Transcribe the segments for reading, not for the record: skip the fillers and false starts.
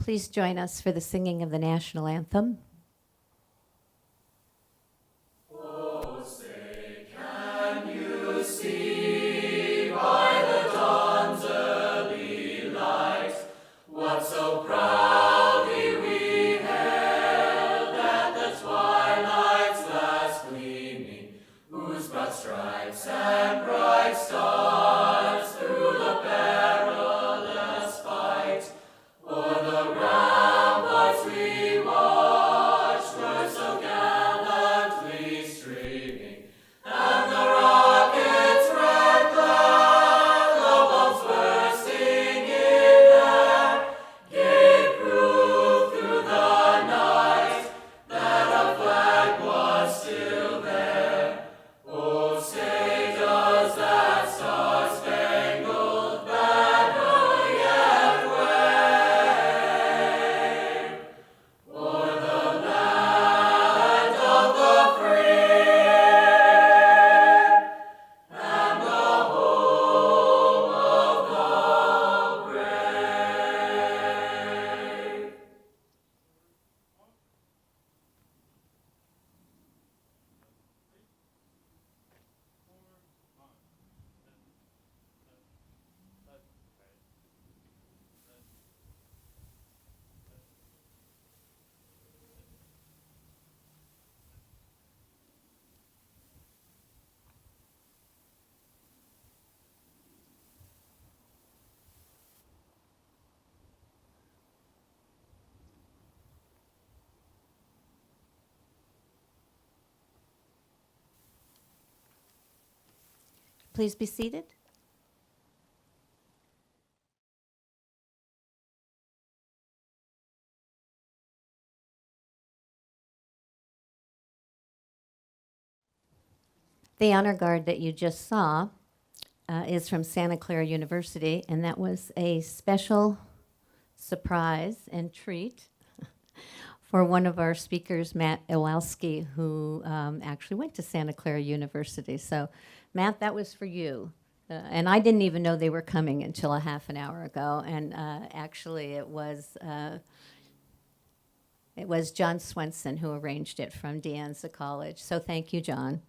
Please join us for the singing of the national anthem. Oh, say, can you see by the dawn's early light what so proudly we hailed at the twilight's last gleaming, whose broad stripes and bright stars through the perilous fight o'er the ramparts we watched were so gallantly streaming, and the rockets' red glare, the bombs bursting in air, gave proof through the night that our flag was still there. Oh, say does that star-spangled banner yet wave o'er the land of the free and the home of the brave? Please be seated. The honor guard that you just saw is from Santa Clara University, and that was a special surprise and treat for one of our speakers, Matt Illowsky, who actually went to Santa Clara University. So, Matt, that was for you. And I didn't even know they were coming until a half an hour ago. And actually, it was John Swenson who arranged it from De Anza College. So thank you, John.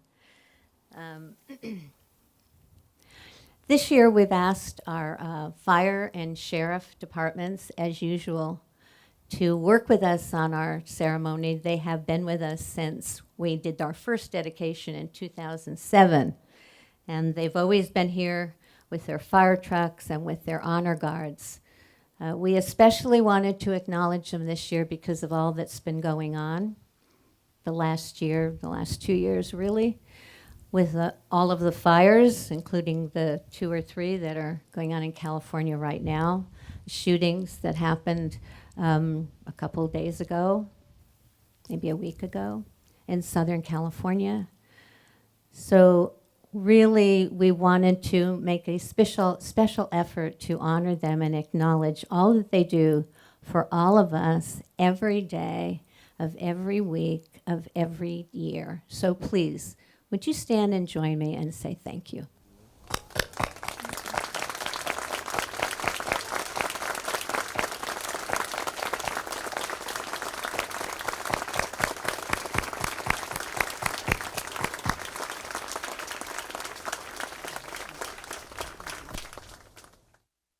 This year, we've asked our fire and sheriff departments, as usual, to work with us on our ceremony. They have been with us since we did our first dedication in 2007. And they've always been here with their fire trucks and with their honor guards. We especially wanted to acknowledge them this year because of all that's been going on the last 2 years really, with all of the fires, including the 2 or 3 that are going on in California right now, shootings that happened a couple of days ago, maybe a week ago, in Southern California. So really, we wanted to make a special effort to honor them and acknowledge all that they do for all of us every day of every week of every year. So please, would you stand and join me and say thank you?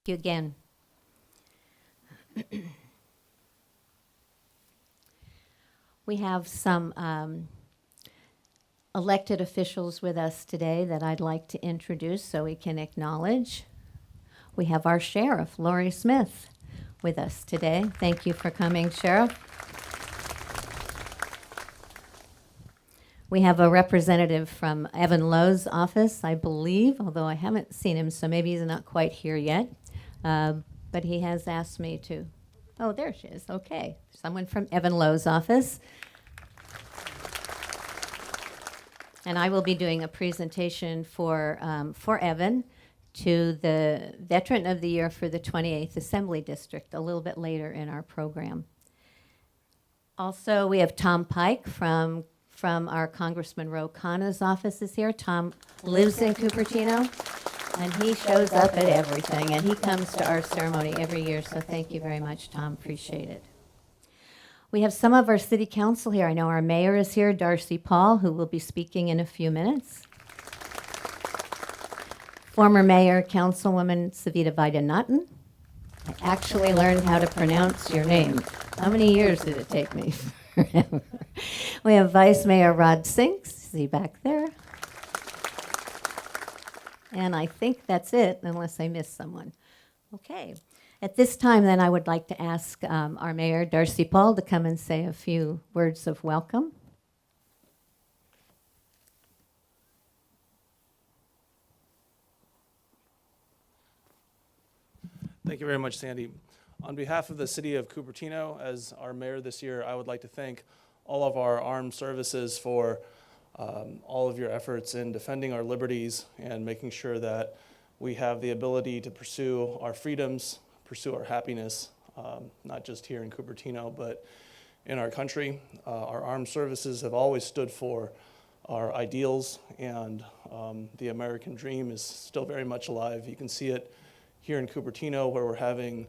You again. We have some elected officials with us today that I'd like to introduce so we can acknowledge. We have our sheriff, Lori Smith, with us today. Thank you for coming, Sheriff. We have a representative from Evan Lowe's office, I believe, although I haven't seen him, so maybe he's not quite here yet. But he has asked me to, oh, there she is, okay. Someone from Evan Lowe's office. And I will be doing a presentation for Evan to the Veteran of the Year for the 28th Assembly District a little bit later in our program. Also, we have Tom Pike from our Congressman Ro Khanna's office is here. Tom lives in Cupertino. And he shows up at everything, and he comes to our ceremony every year, so thank you very much, Tom. Appreciate it. We have some of our city council here. I know our mayor is here, Darcy Paul, who will be speaking in a few minutes. Former mayor, Councilwoman Savita Vaidyanathan. I actually learned how to pronounce your name. How many years did it take me? Forever. We have Vice Mayor Rod Sinks, see back there. And I think that's it, unless I missed someone. Okay. At this time, then, I would like to ask our mayor, Darcy Paul, to come and say a few words of welcome. Thank you very much, Sandy. On behalf of the city of Cupertino, as our mayor this year, I would like to thank all of our armed services for all of your efforts in defending our liberties and making sure that we have the ability to pursue our freedoms, pursue our happiness, not just here in Cupertino, but in our country. Our armed services have always stood for our ideals, and the American dream is still very much alive. You can see it here in Cupertino, where we're having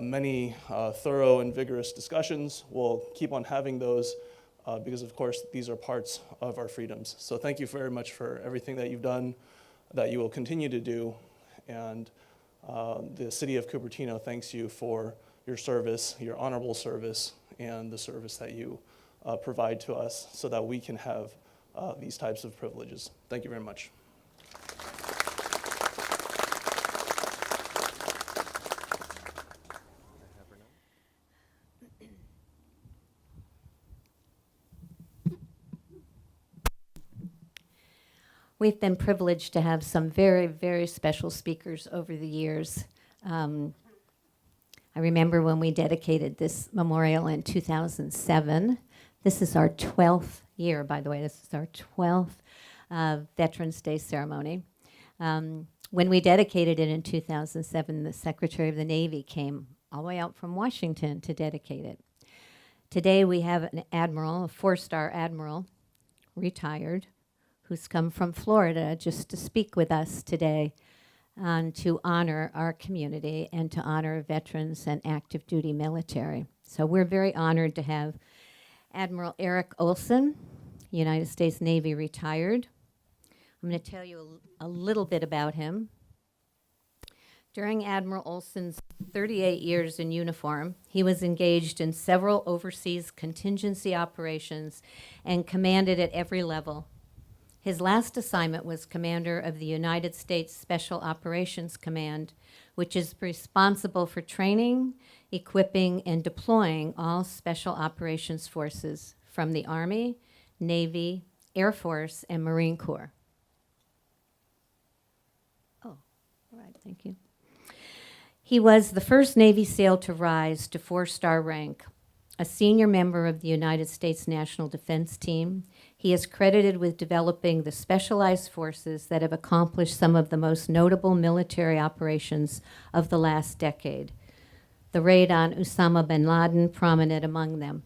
many thorough and vigorous discussions. We'll keep on having those because, of course, these are parts of our freedoms. So thank you very much for everything that you've done, that you will continue to do, and the city of Cupertino thanks you for your service, your honorable service, and the service that you provide to us so that we can have these types of privileges. Thank you very much. We've been privileged to have some very, very special speakers over the years. I remember when we dedicated this memorial in 2007. This is our 12th year, by the way. This is our 12th Veterans Day Ceremony. When we dedicated it in 2007, the Secretary of the Navy came all the way out from Washington to dedicate it. Today we have an admiral, a 4-star admiral, retired, who's come from Florida just to speak with us today to honor our community and to honor veterans and active duty military. So we're very honored to have Admiral Eric Olson, United States Navy retired. I'm going to tell you a little bit about him. During Admiral Olson's 38 years in uniform, he was engaged in several overseas contingency operations and commanded at every level. His last assignment was commander of the United States Special Operations Command, which is responsible for training, equipping, and deploying all special operations forces from the Army, Navy, Air Force, and Marine Corps. Oh, all right, thank you. He was the first Navy SEAL to rise to 4-star rank, a senior member of the United States National Defense Team. He is credited with developing the specialized forces that have accomplished some of the most notable military operations of the last decade. The raid on Osama bin Laden prominent among them.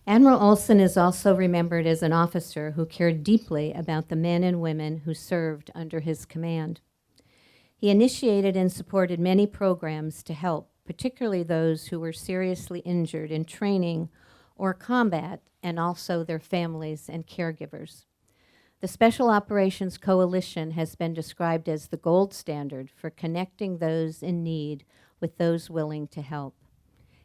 Admiral Olson is also remembered as an officer who cared deeply about the men and women who served under his command. He initiated and supported many programs to help, particularly those who were seriously injured in training or combat, and also their families and caregivers. The Special Operations Coalition has been described as the gold standard for connecting those in need with those willing to help.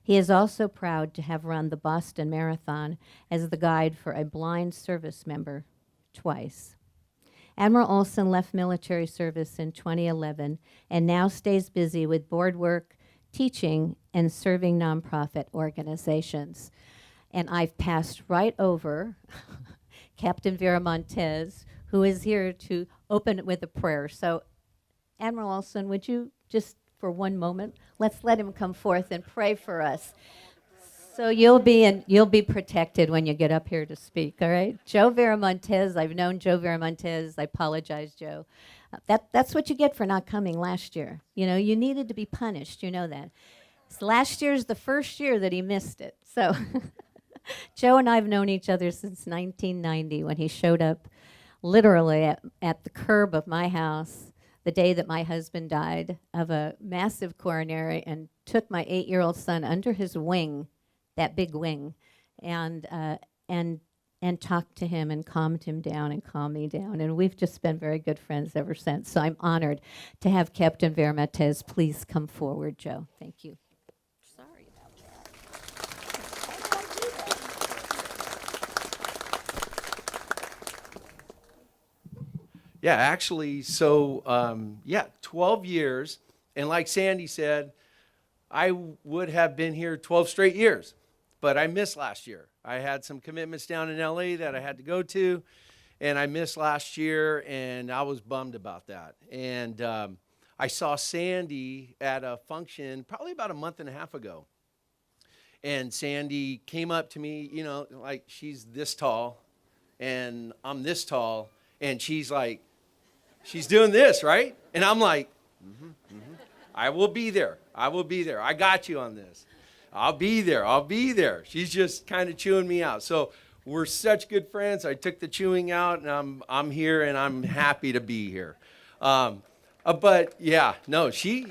He is also proud to have run the Boston Marathon as the guide for a blind service member twice. Admiral Olson left military service in 2011 and now stays busy with board work, teaching, and serving nonprofit organizations. And I've passed right over Captain Vera Montez, who is here to open it with a prayer. So, Admiral Olson, would you just for one moment, let's let him come forth and pray for us. So you'll be protected when you get up here to speak, all right? Joe Vera Montez, I've known Joe Vera Montez. I apologize, Joe. That's what you get for not coming last year. You know, you needed to be punished. You know that. So last year's the first year that he missed it. So Joe and I have known each other since 1990 when he showed up literally at the curb of my house the day that my husband died of a massive coronary, and took my 8-year-old son under his wing, that big wing, and and talked to him and calmed him down and calmed me down. And we've just been very good friends ever since. So I'm honored to have Captain Vermatez please come forward, Joe. Thank you. Sorry about that. Yeah, actually, so, 12 years. And like Sandy said, I would have been here 12 straight years, but I missed last year. I had some commitments down in LA that I had to go to, and I missed last year, and I was bummed about that. And I saw Sandy at a function probably about a month and a half ago. And Sandy came up to me, you know, like she's this tall, and I'm this tall, and she's like, she's doing this, right? And I'm like, I will be there. I will be there. I got you on this. I'll be there. I'll be there. She's just kind of chewing me out. So we're such good friends. I took the chewing out, and I'm here, and I'm happy to be here. But yeah, no, she's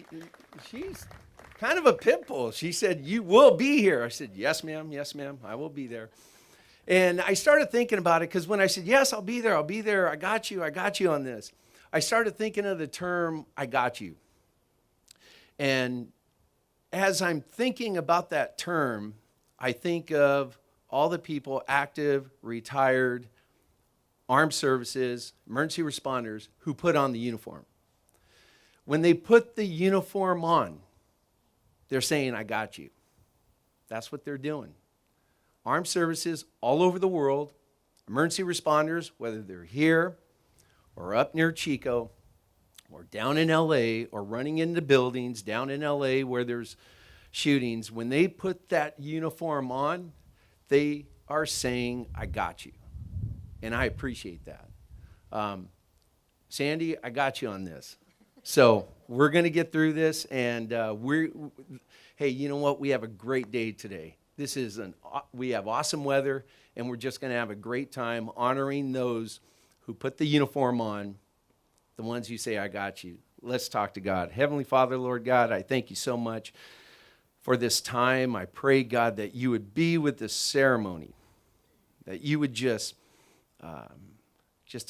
kind of a pit bull. She said, "You will be here." I said, "Yes, ma'am. Yes, ma'am. I will be there." And I started thinking about it, because when I said, "Yes, I'll be there. I'll be there. I got you on this," I started thinking of the term, "I got you." And as I'm thinking about that term, I think of all the people, active, retired, armed services, emergency responders, who put on the uniform. When they put the uniform on, they're saying, "I got you." That's what they're doing. Armed services all over the world, emergency responders, whether they're here or up near Chico, or down in LA, or running into buildings down in LA where there's shootings, when they put that uniform on, they are saying, "I got you." And I appreciate that. Sandy, I got you on this. So we're going to get through this, and hey, you know what? We have a great day today. We have awesome weather, and we're just going to have a great time honoring those who put the uniform on, the ones who say, "I got you." Let's talk to God. Heavenly Father, Lord God, I thank you so much for this time. I pray, God, that you would be with this ceremony, that you would just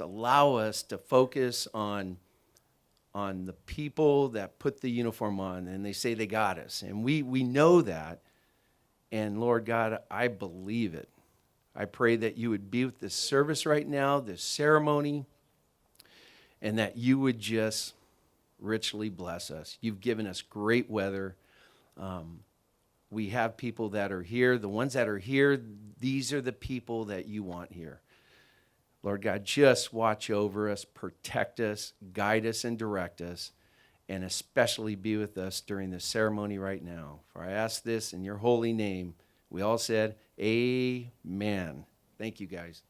allow us to focus on the people that put the uniform on, and they say they got us. And we know that. And Lord God, I believe it. I pray that you would be with this service right now, this ceremony, and that you would just richly bless us. You've given us great weather. We have people that are here. The ones that are here, these are the people that you want here. Lord God, just watch over us, protect us, guide us, and direct us, and especially be with us during the ceremony right now. For I ask this in your holy name. We all said, amen. Thank you, guys.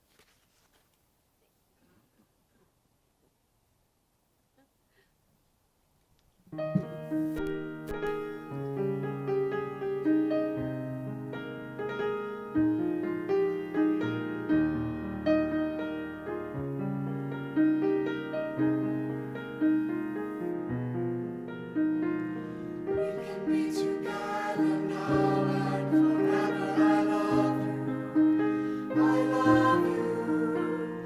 Be together now and forever. I love you. I love you.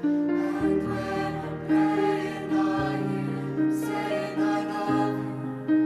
And when I'm praying, I hear them saying, "I love you.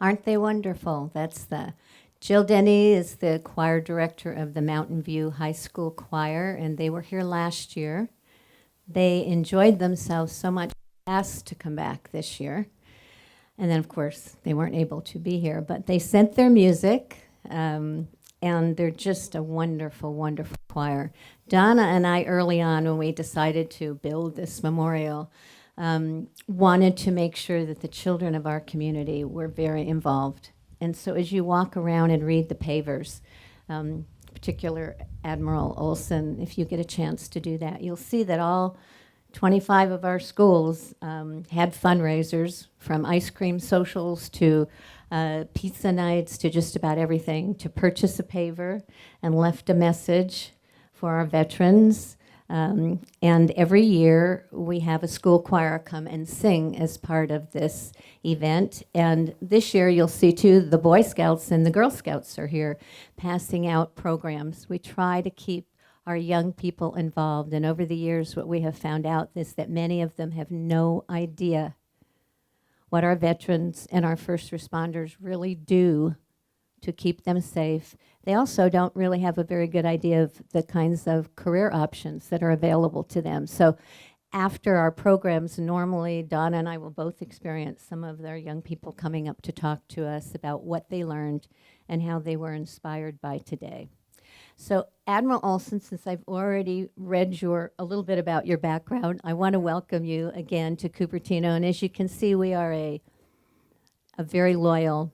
Aren't they wonderful? That's the Jill Denny is the choir director of the Mountain View High School Choir, and they were here last year. They enjoyed themselves so much, asked to come back this year. And then, of course, they weren't able to be here, but they sent their music, and they're just a wonderful, wonderful choir. Donna and I, early on, when we decided to build this memorial, wanted to make sure that the children of our community were very involved. And so as you walk around and read the pavers, particular Admiral Olson, if you get a chance to do that, you'll see that all 25 of our schools had fundraisers, from ice cream socials to pizza nights to just about everything, to purchase a paver, and left a message for our veterans. And every year we have a school choir come and sing as part of this event. And this year you'll see too, the Boy Scouts and the Girl Scouts are here passing out programs. We try to keep our young people involved. And over the years, what we have found out is that many of them have no idea what our veterans and our first responders really do to keep them safe. They also don't really have a very good idea of the kinds of career options that are available to them. So after our programs, normally Donna and I will both experience some of their young people coming up to talk to us about what they learned and how they were inspired by today. So Admiral Olson, since I've already read a little bit about your background, I want to welcome you again to Cupertino. And as you can see, we are a very loyal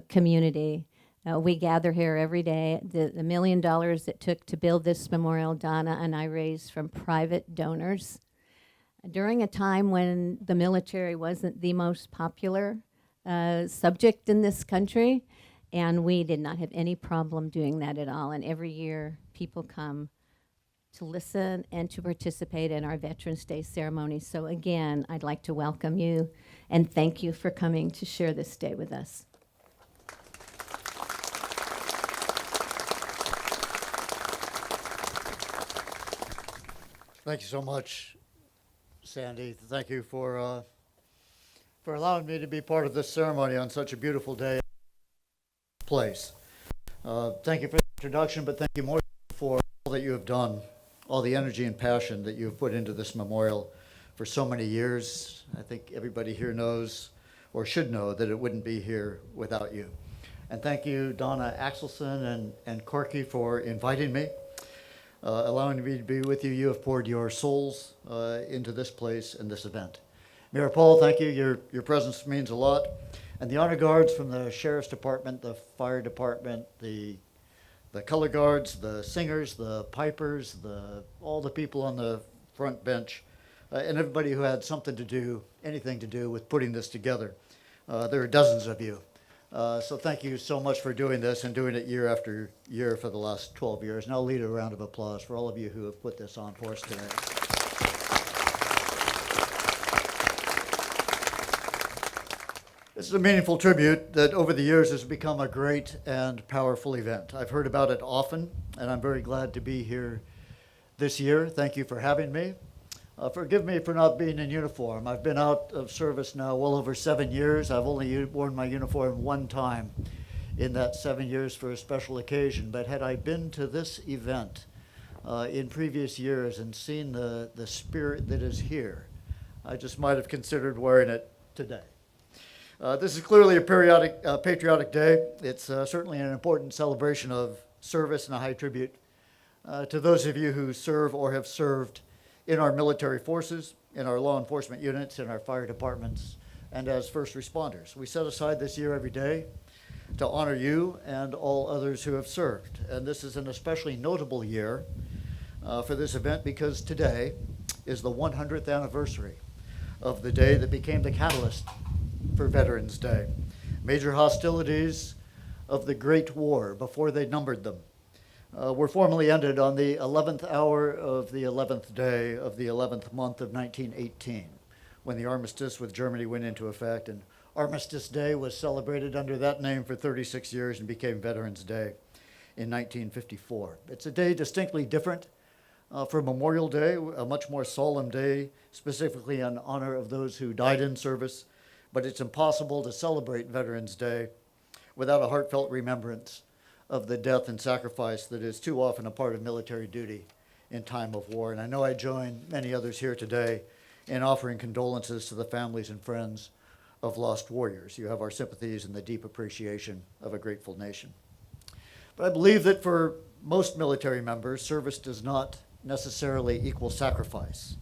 community. We gather here every day. The $1 million it took to build this memorial, Donna and I raised from private donors during a time when the military wasn't the most popular subject in this country, and we did not have any problem doing that at all. And every year, people come to listen and to participate in our Veterans Day ceremony. So again, I'd like to welcome you and thank you for coming to share this day with us. Thank you so much, Sandy. Thank you for allowing me to be part of this ceremony on such a beautiful day place. Thank you for the introduction, but thank you more for all that you have done, all the energy and passion that you have put into this memorial for so many years. I think everybody here knows, or should know, that it wouldn't be here without you. And thank you, Donna Axelson and Corky, for inviting me. Allowing me to be with you. You have poured your souls into this place and this event. Mayor Paul, thank you. Your presence means a lot. And the honor guards from the Sheriff's Department, the Fire Department, the color guards, the singers, the pipers, all the people on the front bench, and everybody who had something to do, anything to do with putting this together. There are dozens of you. So thank you so much for doing this and doing it year after year for the last 12 years. And I'll lead a round of applause for all of you who have put this on for us today. This is a meaningful tribute that over the years has become a great and powerful event. I've heard about it often, and I'm very glad to be here this year. Thank you for having me. Forgive me for not being in uniform. I've been out of service now well over 7 years. I've only worn my uniform one time in that 7 years for a special occasion. But had I been to this event in previous years and seen the spirit that is here, I just might have considered wearing it today. This is clearly a patriotic day. It's certainly an important celebration of service and a high tribute to those of you who serve or have served in our military forces, in our law enforcement units, in our fire departments, and as first responders. We set aside this year every day to honor you and all others who have served. And this is an especially notable year for this event because today is the 100th anniversary of the day that became the catalyst for Veterans Day. Major hostilities of the Great War, before they numbered them, were formally ended on the 11th hour of the 11th day of the 11th month of 1918, when the armistice with Germany went into effect. And Armistice Day was celebrated under that name for 36 years and became Veterans Day in 1954. It's a day distinctly different from Memorial Day, a much more solemn day, specifically in honor of those who died in service, but it's impossible to celebrate Veterans Day without a heartfelt remembrance of the death and sacrifice that is too often a part of military duty in time of war. And I know I join many others here today in offering condolences to the families and friends of lost warriors. You have our sympathies and the deep appreciation of a grateful nation. But I believe that for most military members, service does not necessarily equal sacrifice.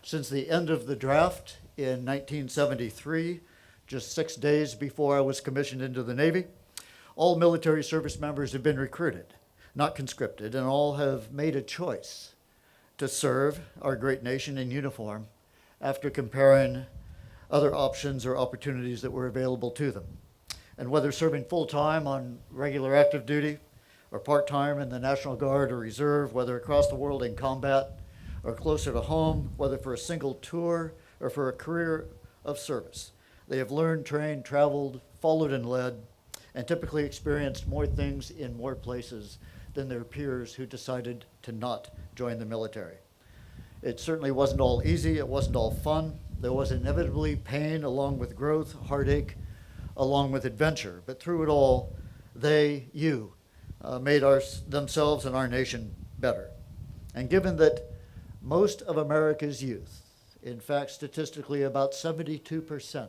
Since the end of the draft in 1973, just 6 days before I was commissioned into the Navy, all military service members have been recruited, not conscripted, and all have made a choice to serve our great nation in uniform after comparing other options or opportunities that were available to them. And whether serving full-time on regular active duty or part-time in the National Guard or Reserve, whether across the world in combat or closer to home, whether for a single tour or for a career of service, they have learned, trained, traveled, followed, and led, and typically experienced more things in more places than their peers who decided to not join the military. It certainly wasn't all easy, it wasn't all fun. There was inevitably pain along with growth, heartache, along with adventure. But through it all, you, made themselves and our nation better. And given that most of America's youth, in fact, statistically about 72%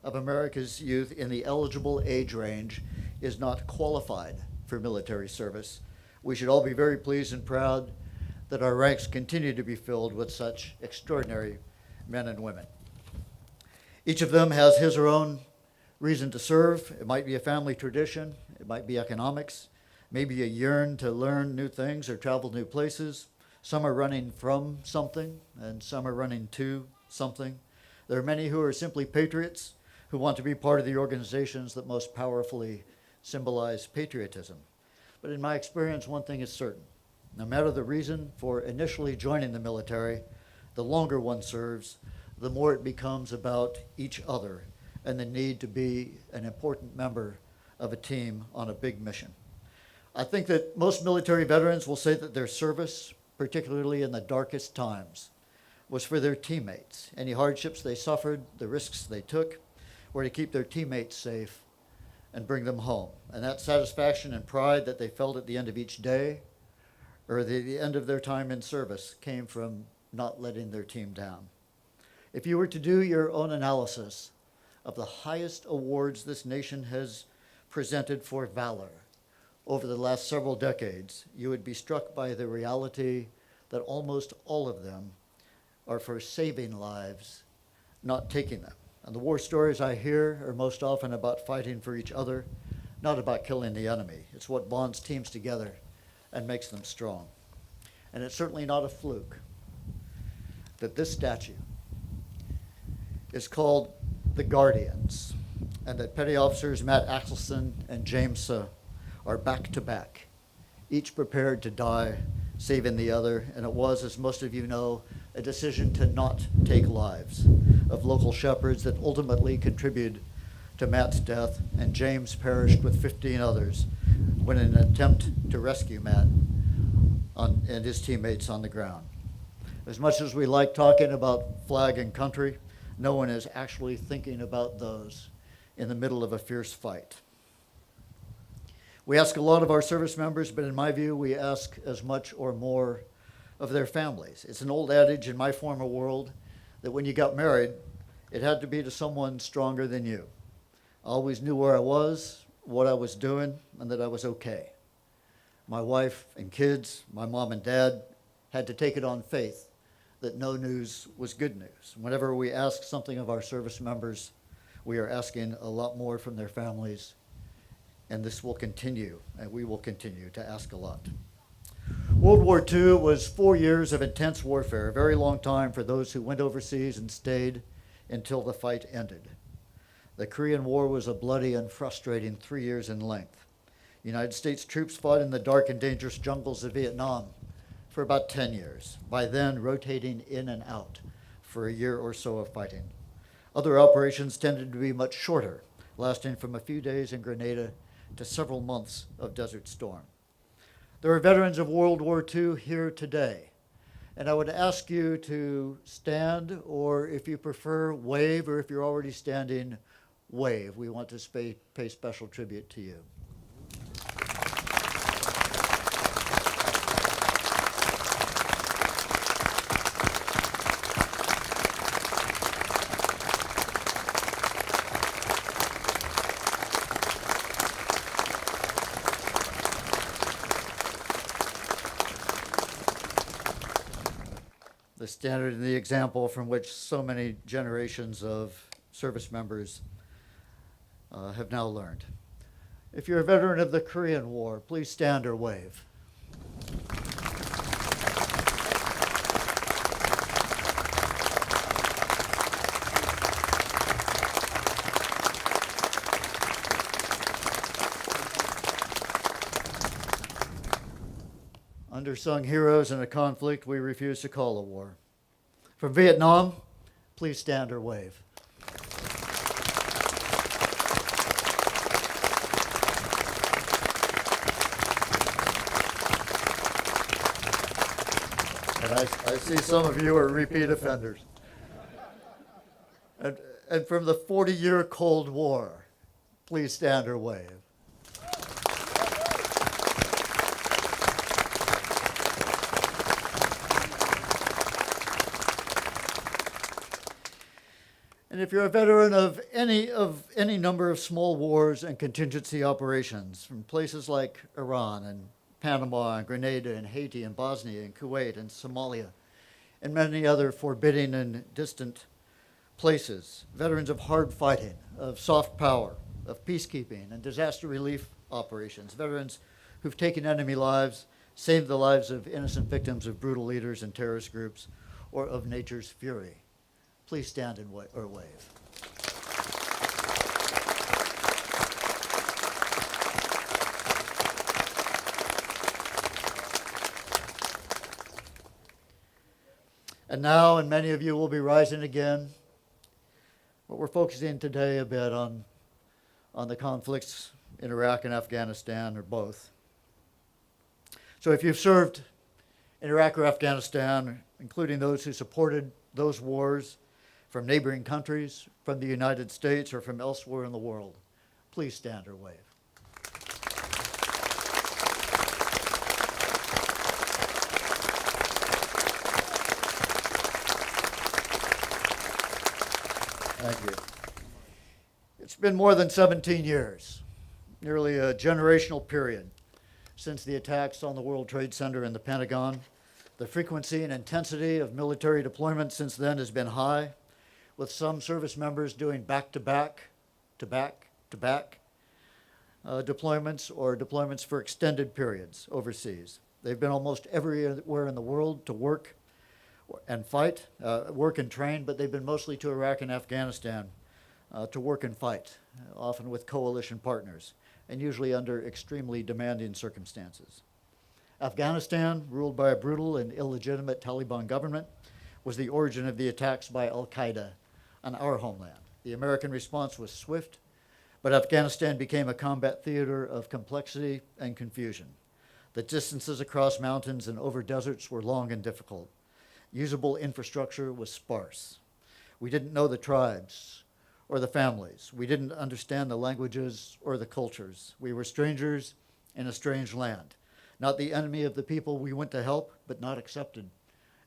of America's youth in the eligible age range is not qualified for military service, we should all be very pleased and proud that our ranks continue to be filled with such extraordinary men and women. Each of them has his or her own reason to serve. It might be a family tradition, it might be economics, maybe a yearn to learn new things or travel new places. Some are running from something, and some are running to something. There are many who are simply patriots who want to be part of the organizations that most powerfully symbolize patriotism. But in my experience, one thing is certain. No matter the reason for initially joining the military, the longer one serves, the more it becomes about each other and the need to be an important member of a team on a big mission. I think that most military veterans will say that their service, particularly in the darkest times, was for their teammates. Any hardships they suffered, the risks they took, were to keep their teammates safe and bring them home. And that satisfaction and pride that they felt at the end of each day or the end of their time in service came from not letting their team down. If you were to do your own analysis of the highest awards this nation has presented for valor over the last several decades, you would be struck by the reality that almost all of them are for saving lives, not taking them. And the war stories I hear are most often about fighting for each other, not about killing the enemy. It's what bonds teams together and makes them strong. And it's certainly not a fluke that this statue is called the Guardians, and that Petty Officers Matt Axelson and James are back to back, each prepared to die, saving the other. And it was, as most of you know, a decision to not take lives of local shepherds that ultimately contributed to Matt's death, and James perished with 15 others when in an attempt to rescue Matt and his teammates on the ground. As much as we like talking about flag and country, no one is actually thinking about those in the middle of a fierce fight. We ask a lot of our service members, but in my view, we ask as much or more of their families. It's an old adage in my former world that when you got married, it had to be to someone stronger than you. I always knew where I was, what I was doing, and that I was okay. My wife and kids, my mom and dad, had to take it on faith that no news was good news. Whenever we ask something of our service members, we are asking a lot more from their families, and this will continue, and we will continue to ask a lot. World War II was 4 years of intense warfare, a very long time for those who went overseas and stayed until the fight ended. The Korean War was a bloody and frustrating 3 years in length. United States troops fought in the dark and dangerous jungles of Vietnam for about 10 years, by then rotating in and out for a year or so of fighting. Other operations tended to be much shorter, lasting from a few days in Grenada to several months of Desert Storm. There are veterans of World War II here today. And I would ask you to stand, or if you prefer, wave, or if you're already standing, wave. We want to pay special tribute to you. The standard and the example from which so many generations of service members have now learned. If you're a veteran of the Korean War, please stand or wave. Undersung heroes in a conflict we refuse to call a war. From Vietnam, please stand or wave. And I see some of you are repeat offenders. And from the 40-year Cold War, please stand or wave. And if you're a veteran of any number of small wars and contingency operations from places like Iran and Panama and Grenada and Haiti and Bosnia and Kuwait and Somalia and many other forbidding and distant places, veterans of hard fighting, of soft power, of peacekeeping and disaster relief operations, veterans who've taken enemy lives, saved the lives of innocent victims of brutal leaders and terrorist groups, or of nature's fury. Please stand and or wave. And now, and many of you will be rising again, but we're focusing today a bit on the conflicts in Iraq and Afghanistan, or both. So if you've served in Iraq or Afghanistan, including those who supported those wars, from neighboring countries, from the United States, or from elsewhere in the world, please stand or wave. Thank you. It's been more than 17 years, nearly a generational period, since the attacks on the World Trade Center and the Pentagon. The frequency and intensity of military deployment since then has been high, with some service members doing back-to-back deployments or deployments for extended periods overseas. They've been almost everywhere in the world to work and fight, work and train, but they've been mostly to Iraq and Afghanistan to work and fight, often with coalition partners, and usually under extremely demanding circumstances. Afghanistan, ruled by a brutal and illegitimate Taliban government, was the origin of the attacks by al-Qaeda on our homeland. The American response was swift, but Afghanistan became a combat theater of complexity and confusion. The distances across mountains and over deserts were long and difficult. Usable infrastructure was sparse. We didn't know the tribes or the families. We didn't understand the languages or the cultures. We were strangers in a strange land, not the enemy of the people we went to help, but not accepted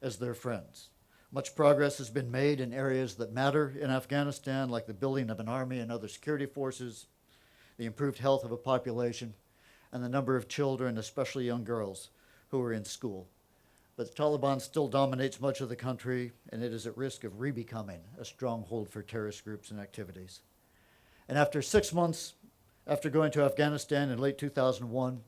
as their friends. Much progress has been made in areas that matter in Afghanistan, like the building of an army and other security forces, the improved health of a population, and the number of children, especially young girls, who are in school. But the Taliban still dominates much of the country, and it is at risk of re-becoming a stronghold for terrorist groups and activities. And after 6 months after going to Afghanistan in late 2001,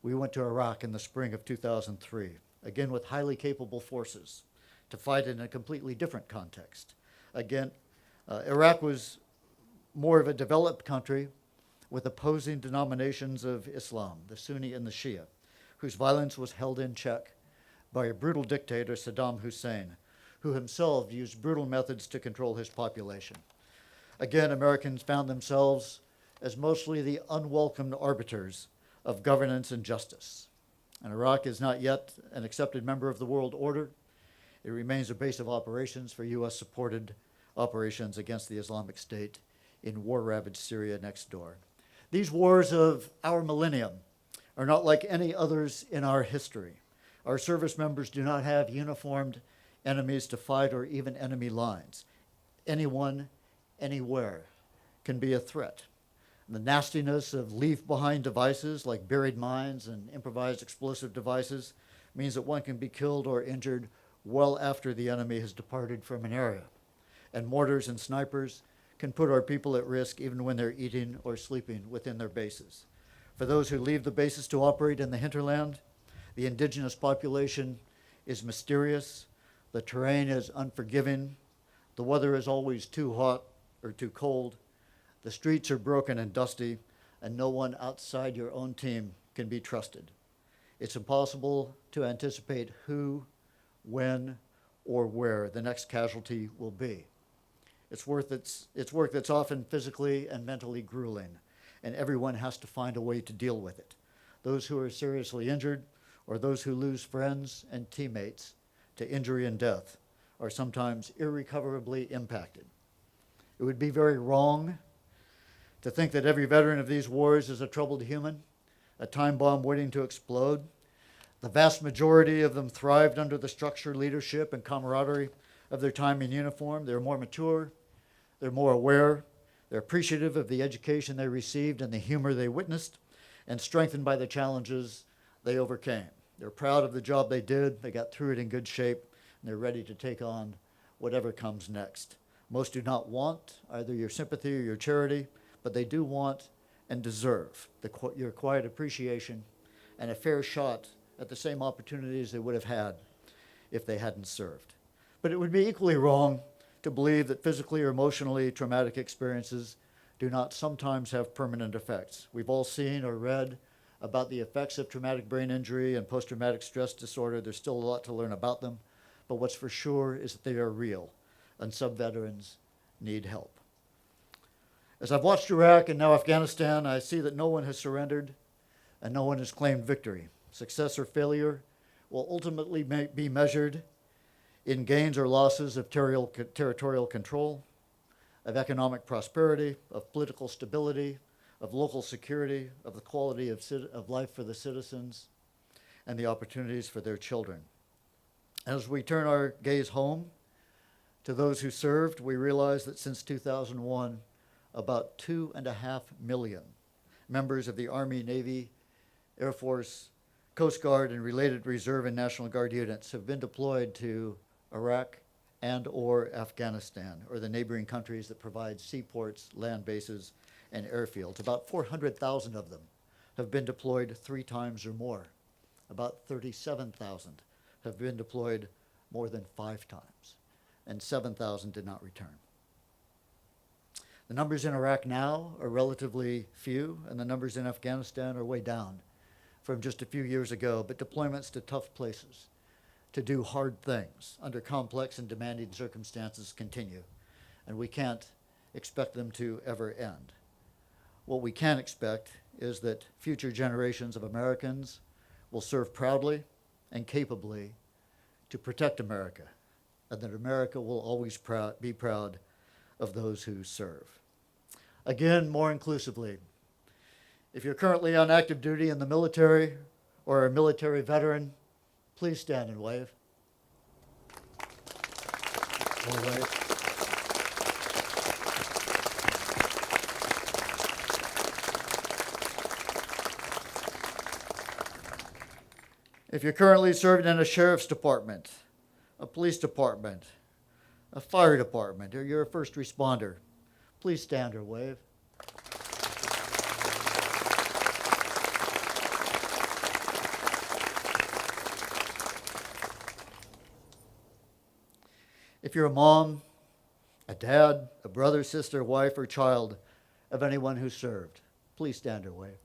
we went to Iraq in the spring of 2003, again with highly capable forces, to fight in a completely different context. Again, Iraq was more of a developed country with opposing denominations of Islam, the Sunni and the Shia, whose violence was held in check by a brutal dictator, Saddam Hussein, who himself used brutal methods to control his population. Again, Americans found themselves as mostly the unwelcomed arbiters of governance and justice. And Iraq is not yet an accepted member of the world order. It remains a base of operations for U.S.-supported operations against the Islamic State in war-ravaged Syria next door. These wars of our millennium are not like any others in our history. Our service members do not have uniformed enemies to fight or even enemy lines. Anyone, anywhere can be a threat. The nastiness of leave-behind devices like buried mines and improvised explosive devices means that one can be killed or injured well after the enemy has departed from an area. And mortars and snipers can put our people at risk even when they're eating or sleeping within their bases. For those who leave the bases to operate in the hinterland, the indigenous population is mysterious, the terrain is unforgiving, the weather is always too hot or too cold, the streets are broken and dusty, and no one outside your own team can be trusted. It's impossible to anticipate who, when, or where the next casualty will be. It's work that's often physically and mentally grueling, and everyone has to find a way to deal with it. Those who are seriously injured, or those who lose friends and teammates to injury and death, are sometimes irrecoverably impacted. It would be very wrong to think that every veteran of these wars is a troubled human, a time bomb waiting to explode. The vast majority of them thrived under the structure, leadership, and camaraderie of their time in uniform. They're more mature, they're more aware, they're appreciative of the education they received and the humor they witnessed, and strengthened by the challenges they overcame. They're proud of the job they did, they got through it in good shape, and they're ready to take on whatever comes next. Most do not want either your sympathy or your charity, but they do want and deserve your quiet appreciation and a fair shot at the same opportunities they would have had if they hadn't served. But it would be equally wrong to believe that physically or emotionally traumatic experiences do not sometimes have permanent effects. We've all seen or read about the effects of traumatic brain injury and post-traumatic stress disorder. There's still a lot to learn about them, but what's for sure is that they are real, and some veterans need help. As I've watched Iraq and now Afghanistan, I see that no one has surrendered and no one has claimed victory. Success or failure will ultimately be measured in gains or losses of territorial control, of economic prosperity, of political stability, of local security, of the quality of life for the citizens, and the opportunities for their children. As we turn our gaze home to those who served, we realize that since 2001, about 2.5 million members of the Army, Navy, Air Force, Coast Guard, and related Reserve and National Guard units have been deployed to Iraq and or Afghanistan, or the neighboring countries that provide seaports, land bases, and airfields. About 400,000 of them have been deployed 3 times or more. About 37,000 have been deployed more than 5 times, and 7,000 did not return. The numbers in Iraq now are relatively few, and the numbers in Afghanistan are way down from just a few years ago, but deployments to tough places, to do hard things under complex and demanding circumstances continue, and we can't expect them to ever end. What we can expect is that future generations of Americans will serve proudly and capably to protect America, and that America will always be proud of those who serve. Again, more inclusively, if you're currently on active duty in the military or a military veteran, please stand and wave. Or wave. If you're currently serving in a sheriff's department, a police department, a fire department, or you're a first responder, please stand or wave. If you're a mom, a dad, a brother, sister, wife, or child of anyone who served, please stand or wave.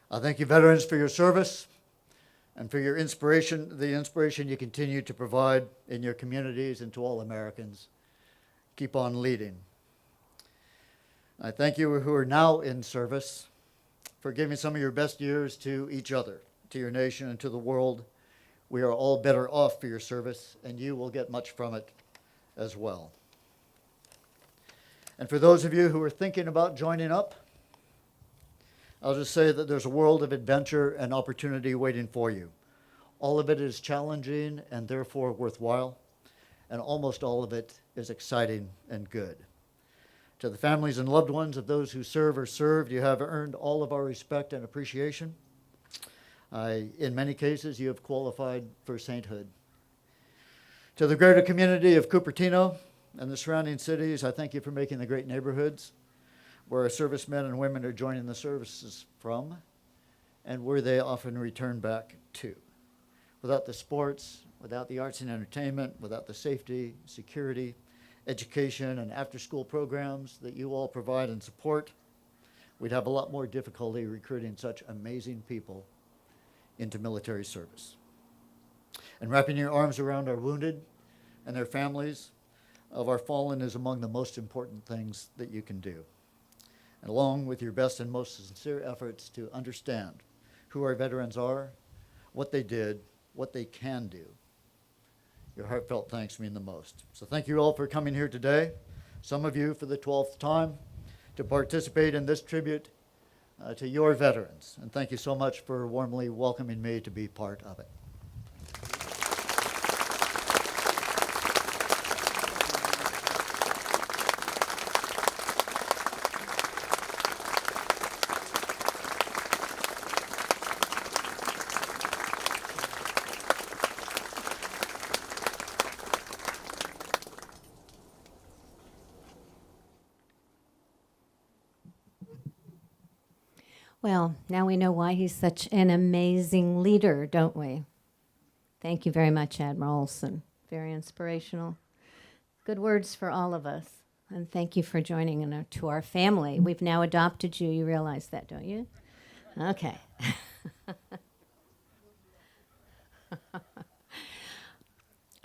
I thank you, veterans, for your service and for your inspiration, the inspiration you continue to provide in your communities and to all Americans. Keep on leading. I thank you who are now in service for giving some of your best years to each other, to your nation, and to the world. We are all better off for your service, and you will get much from it as well. And for those of you who are thinking about joining up, I'll just say that there's a world of adventure and opportunity waiting for you. All of it is challenging and therefore worthwhile, and almost all of it is exciting and good. To the families and loved ones of those who serve or served, you have earned all of our respect and appreciation. In many cases, you have qualified for sainthood. To the greater community of Cupertino and the surrounding cities, I thank you for making the great neighborhoods where our servicemen and women are joining the services from, and where they often return back to. Without the sports, without the arts and entertainment, without the safety, security, education, and after-school programs that you all provide and support, we'd have a lot more difficulty recruiting such amazing people into military service. And wrapping your arms around our wounded and their families of our fallen is among the most important things that you can do. And along with your best and most sincere efforts to understand who our veterans are, what they did, what they can do, your heartfelt thanks mean the most. So thank you all for coming here today, some of you for the 12th time, to participate in this tribute to your veterans. And thank you so much for warmly welcoming me to be part of it. Well, now we know why he's such an amazing leader, don't we? Thank you very much, Admiral Olson. Very inspirational. Good words for all of us. And thank you for joining to our family. We've now adopted you. You realize that, don't you? Okay.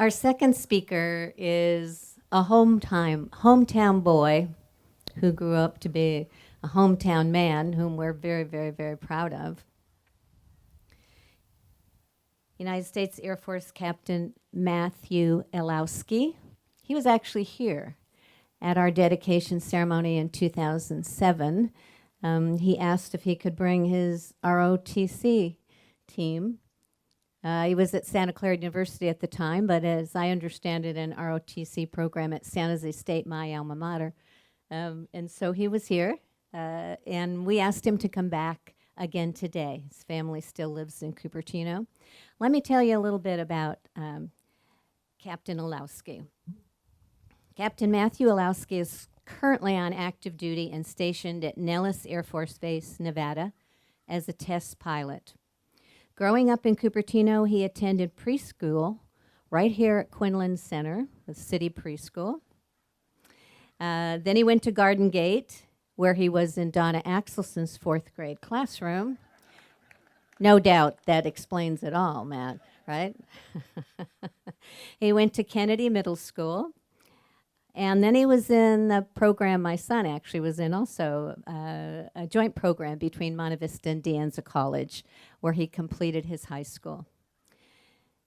Our second speaker is a hometown boy who grew up to be a hometown man, whom we're very, very, very proud of. United States Air Force Captain Mathew Illowsky. He was actually here at our dedication ceremony in 2007. He asked if he could bring his ROTC team. He was at Santa Clara University at the time, but as I understand it, an ROTC program at San Jose State, my alma mater. And so he was here. And we asked him to come back again today. His family still lives in Cupertino. Let me tell you a little bit about Captain Illowsky. Captain Mathew Illowsky is currently on active duty and stationed at Nellis Air Force Base, Nevada, as a test pilot. Growing up in Cupertino, he attended preschool right here at Quinlan Center, the city preschool. Then he went to Garden Gate, where he was in Donna Axelson's 4th grade classroom. No doubt that explains it all, Matt, right? He went to Kennedy Middle School, and then he was in the program my son actually was in also, a joint program between Monte Vista and De Anza College, where he completed his high school.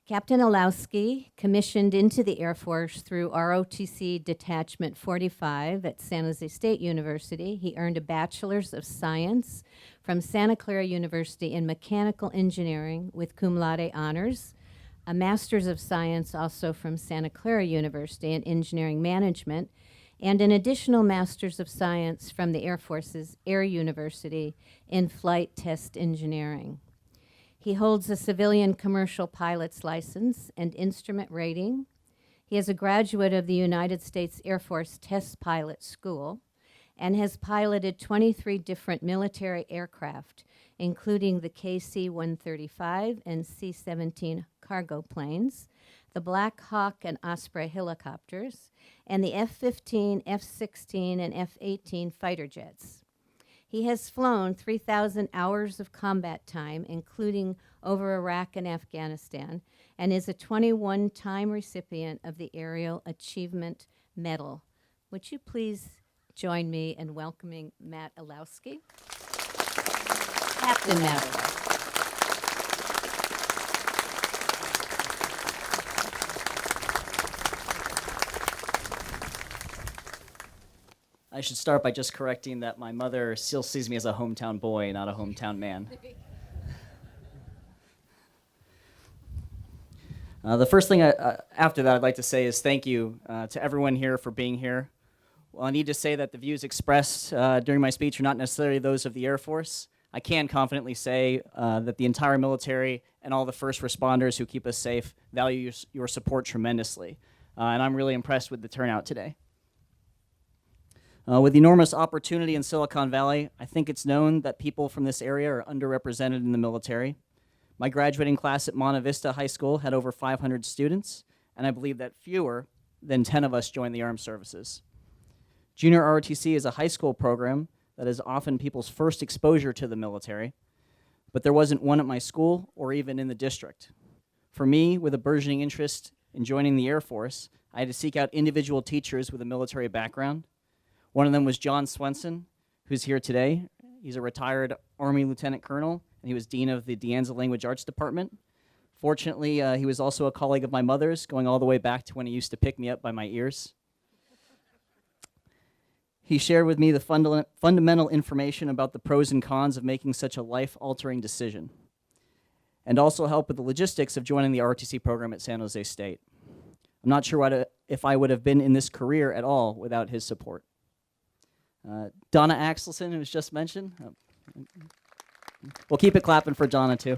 Captain Illowsky commissioned into the Air Force through ROTC Detachment 45 at San Jose State University. He earned a Bachelor's of Science from Santa Clara University in Mechanical Engineering with cum laude honors, a Master's of Science also from Santa Clara University in Engineering Management, and an additional Master's of Science from the Air Force's Air University in Flight Test Engineering. He holds a civilian commercial pilot's license and instrument rating. He is a graduate of the United States Air Force Test Pilot School and has piloted 23 different military aircraft, including the KC-135 and C-17 cargo planes, the Black Hawk and Osprey helicopters, and the F-15, F-16, and F-18 fighter jets. He has flown 3,000 hours of combat time, including over Iraq and Afghanistan, and is a 21-time recipient of the Aerial Achievement Medal. Would you please join me in welcoming Matt Illowsky? Captain Matt. I should start by just correcting that my mother still sees me as a hometown boy, not a hometown man. The first thing after that I'd like to say is thank you to everyone here for being here. Well, I need to say that the views expressed during my speech are not necessarily those of the Air Force. I can confidently say that the entire military and all the first responders who keep us safe value your support tremendously. And I'm really impressed with the turnout today. With enormous opportunity in Silicon Valley, I think it's known that people from this area are underrepresented in the military. My graduating class at Monte Vista High School had over 500 students, and I believe that fewer than 10 of us joined the armed services. Junior ROTC is a high school program that is often people's first exposure to the military, but there wasn't one at my school or even in the district. For me, with a burgeoning interest in joining the Air Force, I had to seek out individual teachers with a military background. One of them was John Swenson, who's here today. He's a retired Army Lieutenant Colonel, and he was Dean of the De Anza Language Arts Department. Fortunately, he was also a colleague of my mother's, going all the way back to when he used to pick me up by my ears. He shared with me the fundamental information about the pros and cons of making such a life-altering decision, and also helped with the logistics of joining the ROTC program at San Jose State. I'm not sure if I would have been in this career at all without his support. Donna Axelson, who was just mentioned. We'll keep it clapping for Donna, too.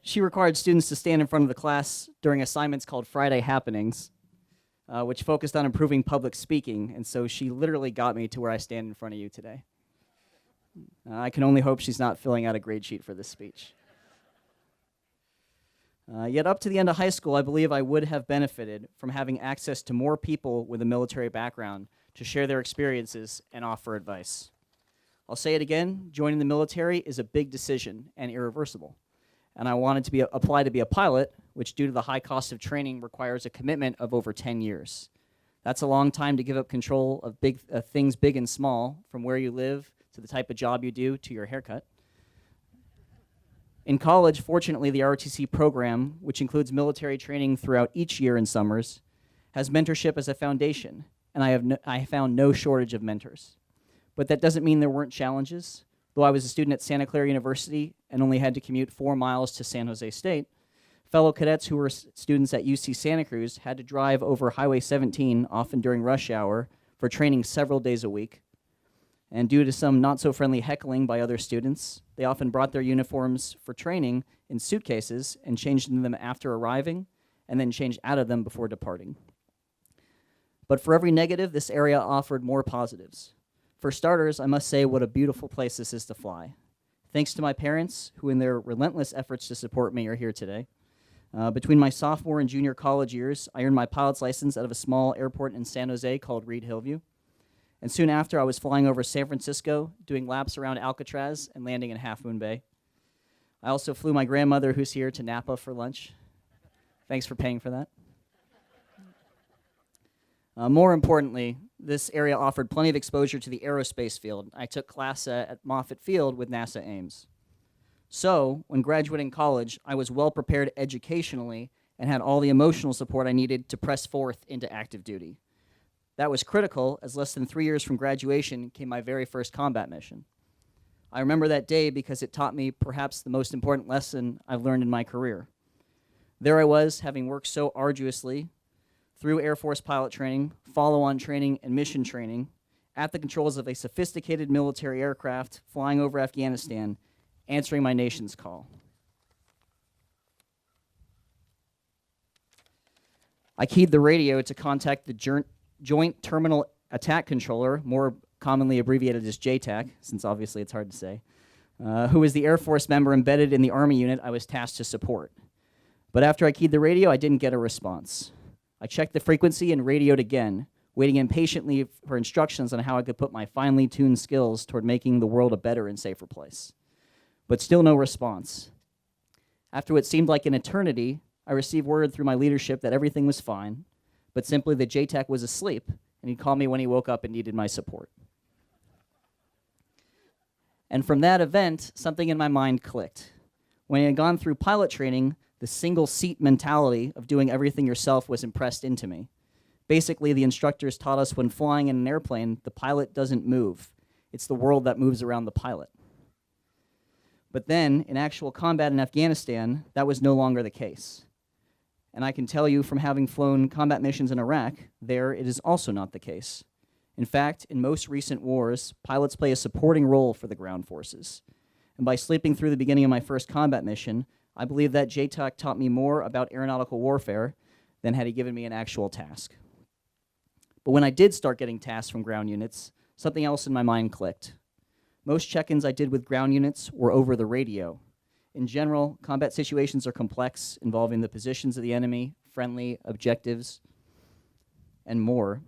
She required students to stand in front of the class during assignments called Friday Happenings, which focused on improving public speaking, and so she literally got me to where I stand in front of you today. I can only hope she's not filling out a grade sheet for this speech. Yet up to the end of high school, I believe I would have benefited from having access to more people with a military background to share their experiences and offer advice. I'll say it again, joining the military is a big decision and irreversible. And I wanted to apply to be a pilot, which due to the high cost of training requires a commitment of over 10 years. That's a long time to give up control of things big and small, from where you live to the type of job you do to your haircut. In college, fortunately, the ROTC program, which includes military training throughout each year in summers, has mentorship as a foundation, and I found no shortage of mentors. But that doesn't mean there weren't challenges. Though I was a student at Santa Clara University and only had to commute 4 miles to San Jose State, fellow cadets who were students at UC Santa Cruz had to drive over Highway 17, often during rush hour, for training several days a week. And due to some not-so-friendly heckling by other students, they often brought their uniforms for training in suitcases and changed into them after arriving, and then changed out of them before departing. But for every negative, this area offered more positives. For starters, I must say what a beautiful place this is to fly. Thanks to my parents, who in their relentless efforts to support me are here today. Between my sophomore and junior college years, I earned my pilot's license out of a small airport in San Jose called Reed Hillview. And soon after, I was flying over San Francisco, doing laps around Alcatraz and landing in Half Moon Bay. I also flew my grandmother, who's here, to Napa for lunch. Thanks for paying for that. More importantly, this area offered plenty of exposure to the aerospace field. I took class at Moffett Field with NASA Ames. So, when graduating college, I was well prepared educationally and had all the emotional support I needed to press forth into active duty. That was critical, as less than 3 years from graduation came my very first combat mission. I remember that day because it taught me perhaps the most important lesson I've learned in my career. There I was, having worked so arduously through Air Force pilot training, follow-on training, and mission training, at the controls of a sophisticated military aircraft flying over Afghanistan, answering my nation's call. I keyed the radio to contact the Joint Terminal Attack Controller, more commonly abbreviated as JTAC, since obviously it's hard to say, who was the Air Force member embedded in the Army unit I was tasked to support. But after I keyed the radio, I didn't get a response. I checked the frequency and radioed again, waiting impatiently for instructions on how I could put my finely tuned skills toward making the world a better and safer place. But still no response. After what seemed like an eternity, I received word through my leadership that everything was fine, but simply that JTAC was asleep, and he'd call me when he woke up and needed my support. And from that event, something in my mind clicked. When I had gone through pilot training, the single seat mentality of doing everything yourself was impressed into me. Basically, the instructors taught us when flying in an airplane, the pilot doesn't move. It's the world that moves around the pilot. But then, in actual combat in Afghanistan, that was no longer the case. And I can tell you from having flown combat missions in Iraq, there it is also not the case. In fact, in most recent wars, pilots play a supporting role for the ground forces. And by sleeping through the beginning of my first combat mission, I believe that JTAC taught me more about aeronautical warfare than had he given me an actual task. But when I did start getting tasks from ground units, something else in my mind clicked. Most check-ins I did with ground units were over the radio. In general, combat situations are complex, involving the positions of the enemy, friendly, objectives, and more.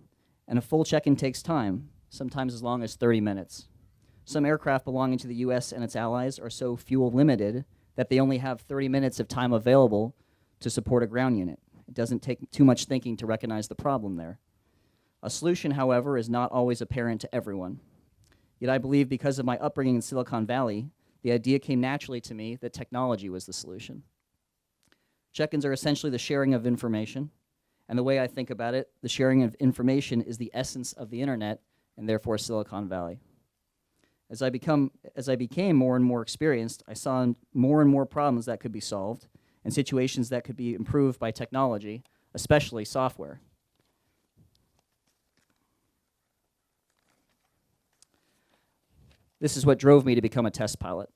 And a full check-in takes time, sometimes as long as 30 minutes. Some aircraft belonging to the US and its allies are so fuel limited that they only have 30 minutes of time available to support a ground unit. It doesn't take too much thinking to recognize the problem there. A solution, however, is not always apparent to everyone. Yet I believe because of my upbringing in Silicon Valley, the idea came naturally to me that technology was the solution. Check-ins are essentially the sharing of information, and the way I think about it, the sharing of information is the essence of the internet, and therefore Silicon Valley. As I became more and more experienced, I saw more and more problems that could be solved, and situations that could be improved by technology, especially software. This is what drove me to become a test pilot.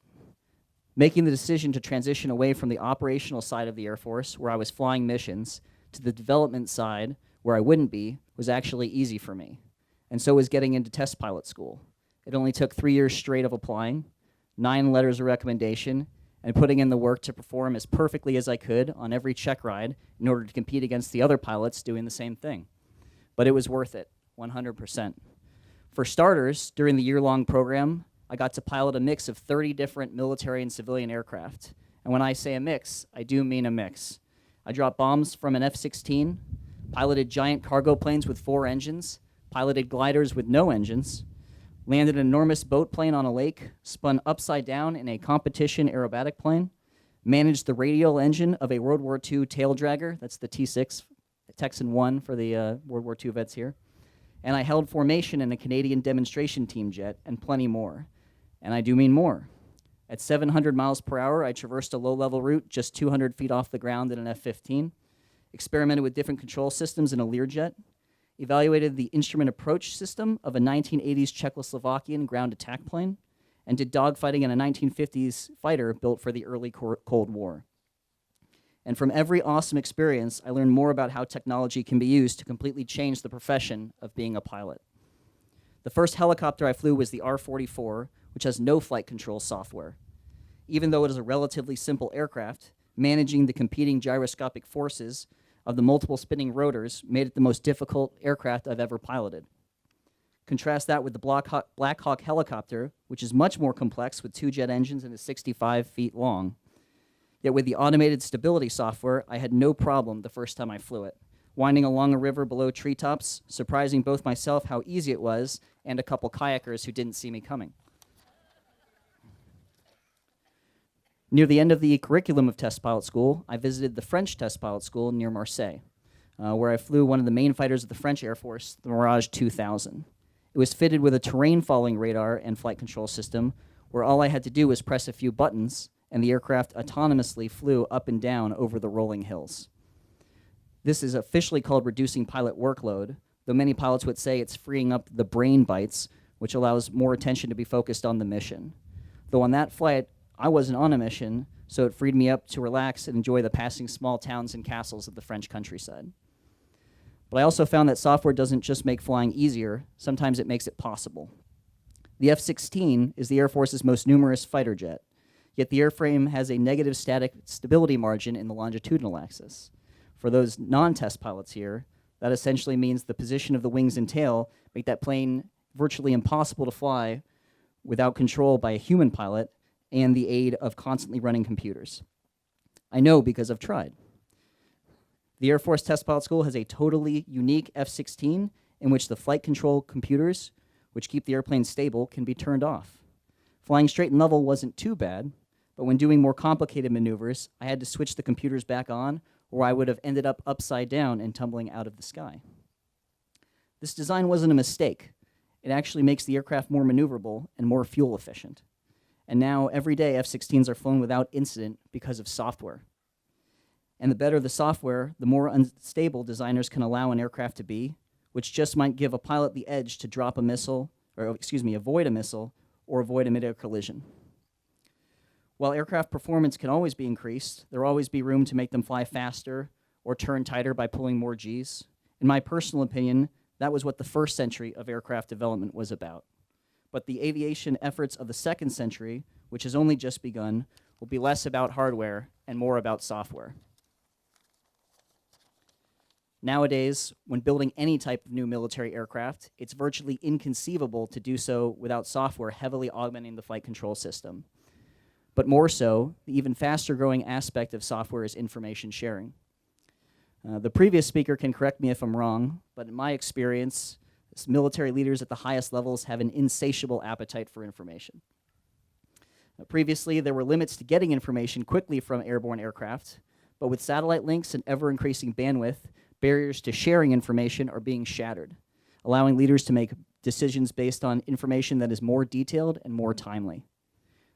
Making the decision to transition away from the operational side of the Air Force, where I was flying missions, to the development side, where I wouldn't be, was actually easy for me. And so was getting into test pilot school. It only took 3 years straight of applying, 9 letters of recommendation, and putting in the work to perform as perfectly as I could on every check ride in order to compete against the other pilots doing the same thing. But it was worth it, 100%. For starters, during the year-long program, I got to pilot a mix of 30 different military and civilian aircraft. And when I say a mix, I do mean a mix. I dropped bombs from an F-16, piloted giant cargo planes with 4 engines, piloted gliders with no engines, landed an enormous boat plane on a lake, spun upside down in a competition aerobatic plane, managed the radial engine of a World War II tail dragger, that's the T-6, Texan 1 for the World War II vets here, and I held formation in a Canadian demonstration team jet, and plenty more. And I do mean more. At 700 miles per hour, I traversed a low-level route just 200 feet off the ground in an F-15, experimented with different control systems in a Learjet, evaluated the instrument approach system of a 1980s Czechoslovakian ground attack plane, and did dogfighting in a 1950s fighter built for the early Cold War. And from every awesome experience, I learned more about how technology can be used to completely change the profession of being a pilot. The first helicopter I flew was the R-44, which has no flight control software. Even though it is a relatively simple aircraft, managing the competing gyroscopic forces of the multiple spinning rotors made it the most difficult aircraft I've ever piloted. Contrast that with the Black Hawk helicopter, which is much more complex with 2 jet engines and is 65 feet long. Yet with the automated stability software, I had no problem the first time I flew it, winding along a river below treetops, surprising both myself how easy it was and a couple kayakers who didn't see me coming. Near the end of the curriculum of test pilot school, I visited the French test pilot school near Marseille, where I flew one of the main fighters of the French Air Force, the Mirage 2000. It was fitted with a terrain-following radar and flight control system, where all I had to do was press a few buttons, and the aircraft autonomously flew up and down over the rolling hills. This is officially called reducing pilot workload, though many pilots would say it's freeing up the brain bites, which allows more attention to be focused on the mission. Though on that flight, I wasn't on a mission, so it freed me up to relax and enjoy the passing small towns and castles of the French countryside. But I also found that software doesn't just make flying easier, sometimes it makes it possible. The F-16 is the Air Force's most numerous fighter jet, yet the airframe has a negative static stability margin in the longitudinal axis. For those non-test pilots here, That essentially means the position of the wings and tail make that plane virtually impossible to fly without control by a human pilot and the aid of constantly running computers. I know because I've tried. The Air Force Test Pilot School has a totally unique F-16 in which the flight control computers, which keep the airplane stable, can be turned off. Flying straight and level wasn't too bad, but when doing more complicated maneuvers, I had to switch the computers back on, or I would have ended up upside down and tumbling out of the sky. This design wasn't a mistake. It actually makes the aircraft more maneuverable and more fuel efficient. And now, every day, F-16s are flown without incident because of software. And the better the software, the more unstable designers can allow an aircraft to be, which just might give a pilot the edge to drop a missile, or avoid a missile, or avoid a mid-air collision. While aircraft performance can always be increased, there will always be room to make them fly faster or turn tighter by pulling more Gs. In my personal opinion, that was what the first century of aircraft development was about. But the aviation efforts of the second century, which has only just begun, will be less about hardware and more about software. Nowadays, when building any type of new military aircraft, it's virtually inconceivable to do so without software heavily augmenting the flight control system. But more so, the even faster growing aspect of software is information sharing. The previous speaker can correct me if I'm wrong, but in my experience, military leaders at the highest levels have an insatiable appetite for information. Previously, there were limits to getting information quickly from airborne aircraft, but with satellite links and ever-increasing bandwidth, barriers to sharing information are being shattered, allowing leaders to make decisions based on information that is more detailed and more timely.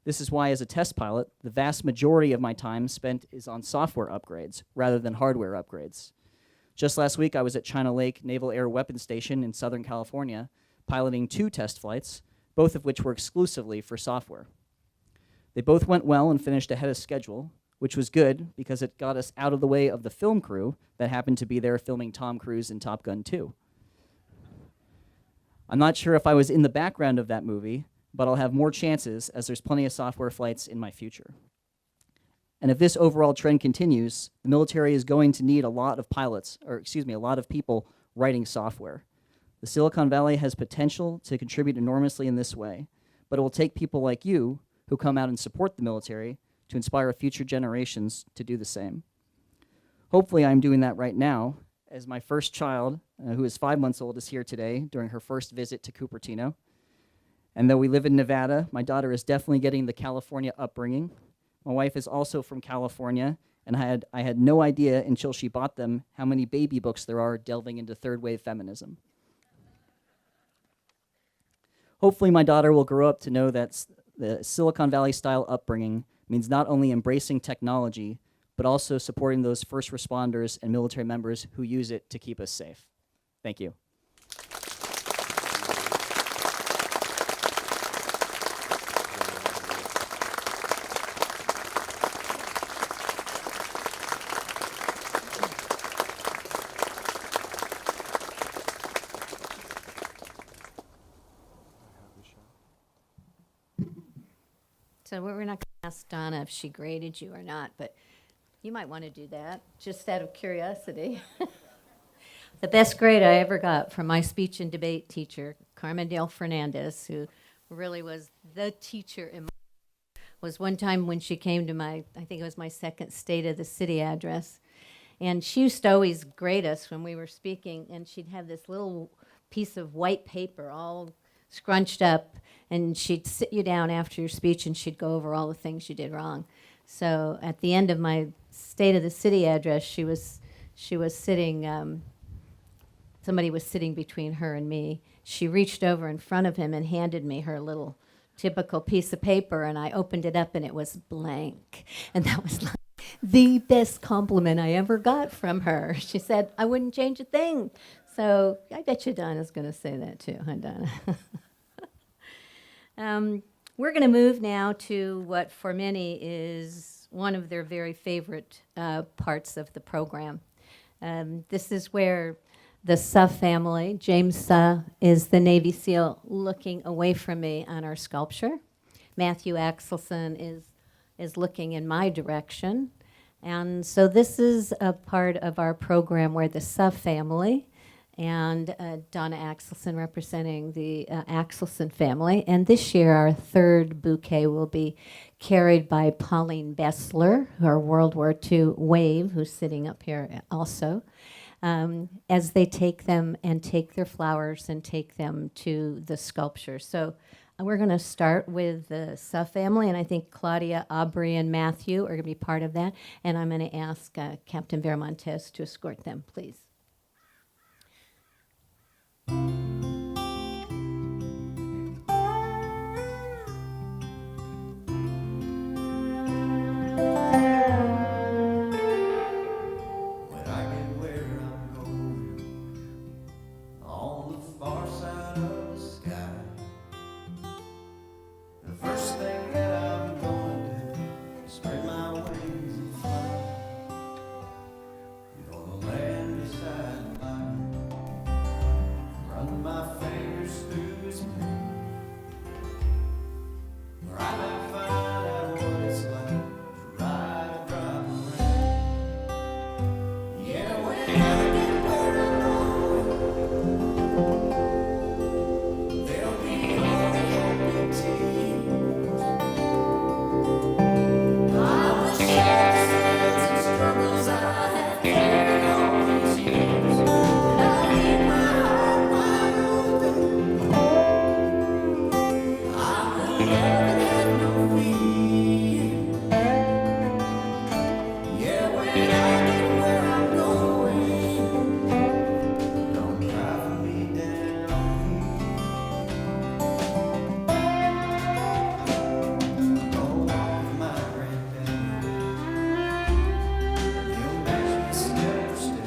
This is why, as a test pilot, the vast majority of my time spent is on software upgrades rather than hardware upgrades. Just last week, I was at China Lake Naval Air Weapons Station in Southern California, piloting 2 test flights, both of which were exclusively for software. They both went well and finished ahead of schedule, which was good because it got us out of the way of the film crew that happened to be there filming Tom Cruise in Top Gun 2. I'm not sure if I was in the background of that movie, but I'll have more chances as there's plenty of software flights in my future. And if this overall trend continues, the military is going to need a lot of a lot of people writing software. The Silicon Valley has potential to contribute enormously in this way, but it will take people like you who come out and support the military to inspire future generations to do the same. Hopefully I'm doing that right now, as my first child, who is 5 months old, is here today during her first visit to Cupertino. And though we live in Nevada, my daughter is definitely getting the California upbringing. My wife is also from California, and I had no idea until she bought them how many baby books there are delving into third-wave feminism. Hopefully my daughter will grow up to know that the Silicon Valley-style upbringing means not only embracing technology, but also supporting those first responders and military members who use it to keep us safe. Thank you. So we're not going to ask Donna if she graded you or not, but you might want to do that, just out of curiosity. The best grade I ever got from my speech and debate teacher, Carmen Del Fernandez, who really was the teacher in my was one time when she came to I think it was my second State of the City address. And she used to always grade us when we were speaking, and she'd have this little piece of white paper all scrunched up, and she'd sit you down after your speech and she'd go over all the things you did wrong. So at the end of my State of the City address, she was sitting, somebody was sitting between her and me. She reached over in front of him and handed me her little typical piece of paper, and I opened it up and it was blank. And that was like the best compliment I ever got from her. She said, I wouldn't change a thing. So I bet you Donna's going to say that too, huh, Donna? We're going to move now to what for many is one of their very favorite parts of the program. This is where the Suh family, James Suh is the Navy SEAL looking away from me on our sculpture. Mathew Axelson is looking in my direction. And so this is a part of our program where the Suh family and Donna Axelson representing the Axelson family. And this year, our third bouquet will be carried by Pauline Bessler, our World War II wave, who's sitting up here also, as they take them and take their flowers and take them to the sculpture. So we're going to start with the Suff family, and I think Claudia, Aubrey, and Mathew are going to be part of that. And I'm going to ask Captain Veramontes to escort them, please. When I get where I'm going, on the far side of the sky, the first thing that I'm gonna do is spread my wings and fly. Gonna land beside the light, run my fingers through his pain, where I might find out what it's like to ride a driving rain. Yeah, when I get where I'm going, there'll be only happy tears. I will share the sins and struggles I have carried all these years, and I'll leave my heart wide open. I will never have no fear. Yeah, when I get where I'm going, don't cry for me down here. Go walk with my granddad. He'll match me step for step.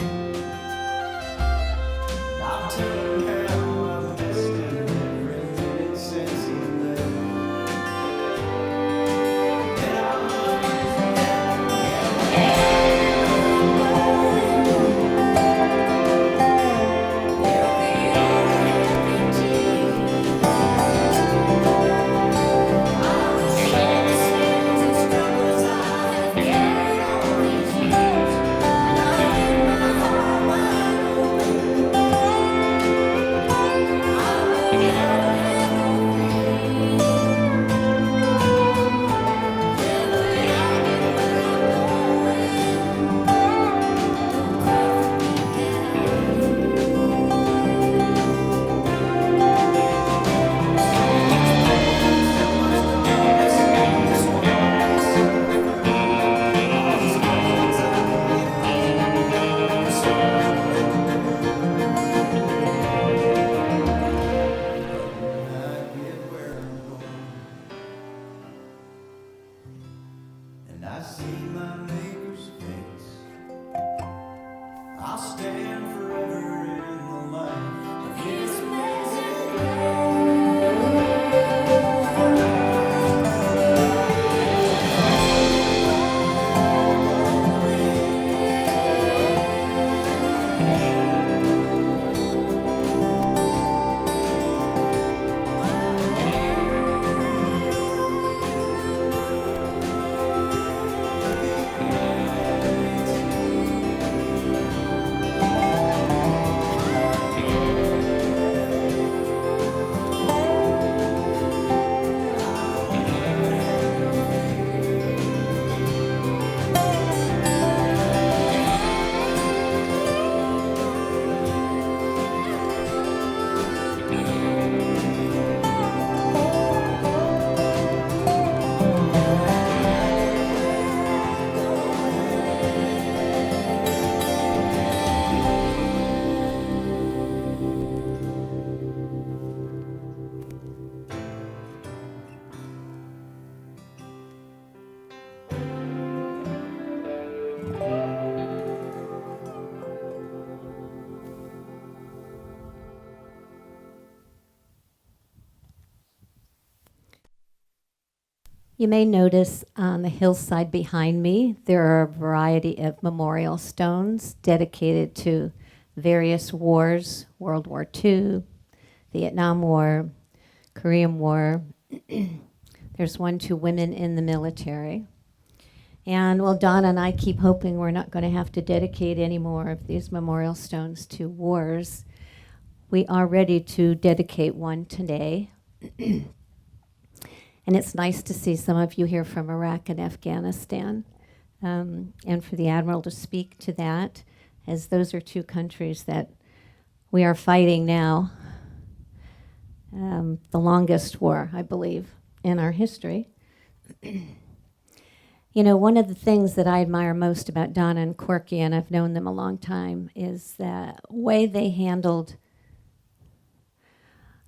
I'll tell him how I've missed him every minute since he left. Then I'll love him forever. There'll be only happy tears. I will share the sins and struggles I have carried all these years, and I'll leave my heart wide open. I will never have no fear. Yeah, when I get where I'm going, don't cry for me and I see my maker's face, I'll stand forever in the light of his amazing You may notice on the hillside behind me, there are a variety of memorial stones dedicated to various wars, World War II, Vietnam War, Korean War. There's one to women in the military. And well, Donna and I keep hoping we're not going to have to dedicate any more of these memorial stones to wars. we are ready to dedicate one today. And it's nice to see some of you here from Iraq and Afghanistan, and for the Admiral to speak to that, as those are two countries that we are fighting now, the longest war, I believe, in our history. You know, one of the things that I admire most about Donna and Corky, and I've known them a long time, is the way they handled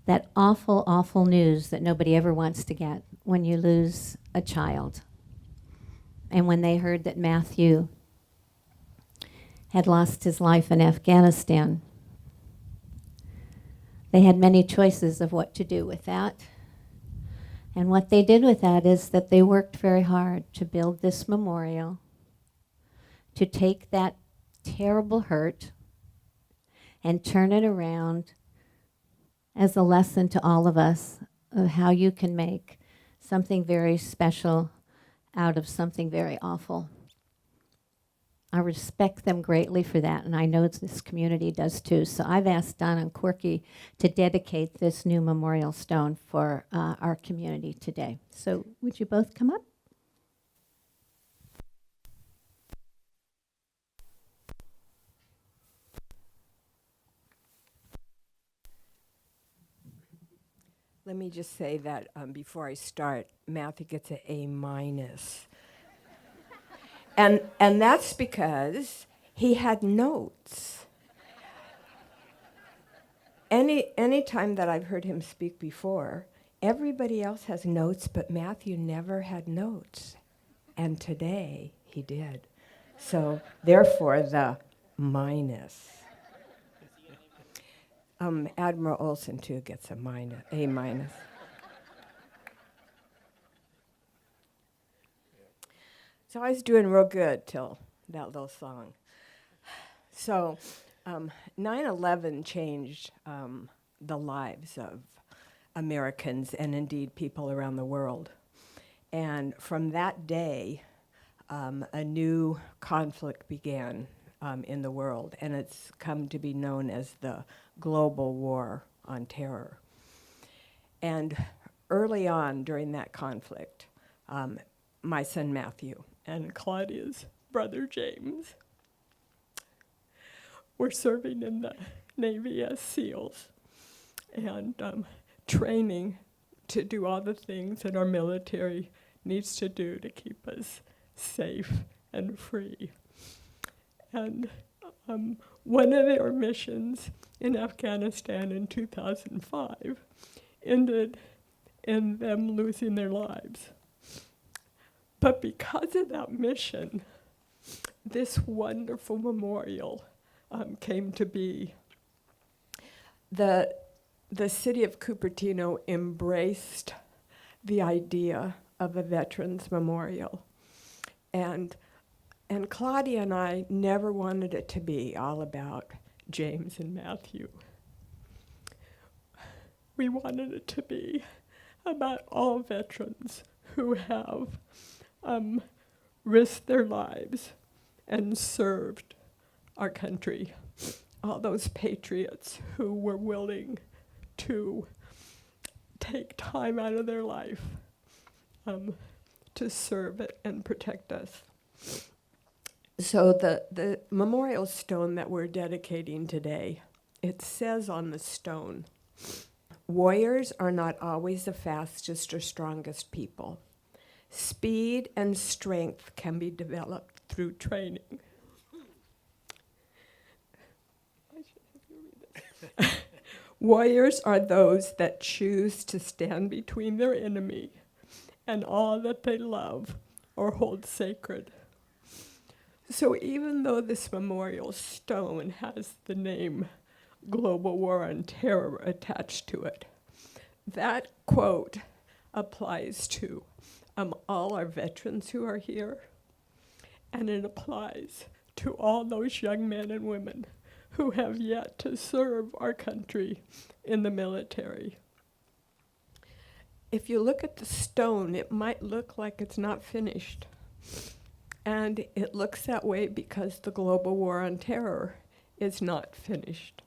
that awful, awful news that nobody ever wants to get when you lose a child. And when they heard that Mathew had lost his life in Afghanistan, they had many choices of what to do with that. And what they did with that is that they worked very hard to build this memorial, to take that terrible hurt and turn it around as a lesson to all of us of how you can make something very special out of something very awful. I respect them greatly for that, and I know this community does too. So I've asked Don and Corky to dedicate this new memorial stone for our community today. So would you both come up? Let me just say that before I start, Mathew gets an A-. And that's because he had notes. Any time that I've heard him speak before, everybody else has notes, but Mathew never had notes. And today, he did. So therefore, the minus. Admiral Olson, too, gets a A-. So I was doing real good till that little song. So 9/11 changed the lives of Americans and indeed people around the world. And from that day, a new conflict began in the world, and it's come to be known as the global war on terror. And early on during that conflict, my son Mathew and Claudia's brother James were serving in the Navy as SEALs and training to do all the things that our military needs to do to keep us safe and free. And one of their missions in Afghanistan in 2005 ended in them losing their lives. But because of that mission, this wonderful memorial came to be. The city of Cupertino embraced the idea of a Veterans Memorial. And Claudia and I never wanted it to be all about James and Mathew. We wanted it to be about all veterans who have risked their lives and served our country. All those patriots who were willing to take time out of their life to serve it and protect us. So the memorial stone that we're dedicating today, it says on the stone, "Warriors are not always the fastest or strongest people. Speed and strength can be developed through training." "Warriors are those that choose to stand between their enemy and all that they love or hold sacred." So even though this memorial stone has the name Global War on Terror attached to it, that quote applies to all our veterans who are here, and it applies to all those young men and women who have yet to serve our country in the military. If you look at the stone, it might look like it's not finished. And it looks that way because the global war on terror is not finished.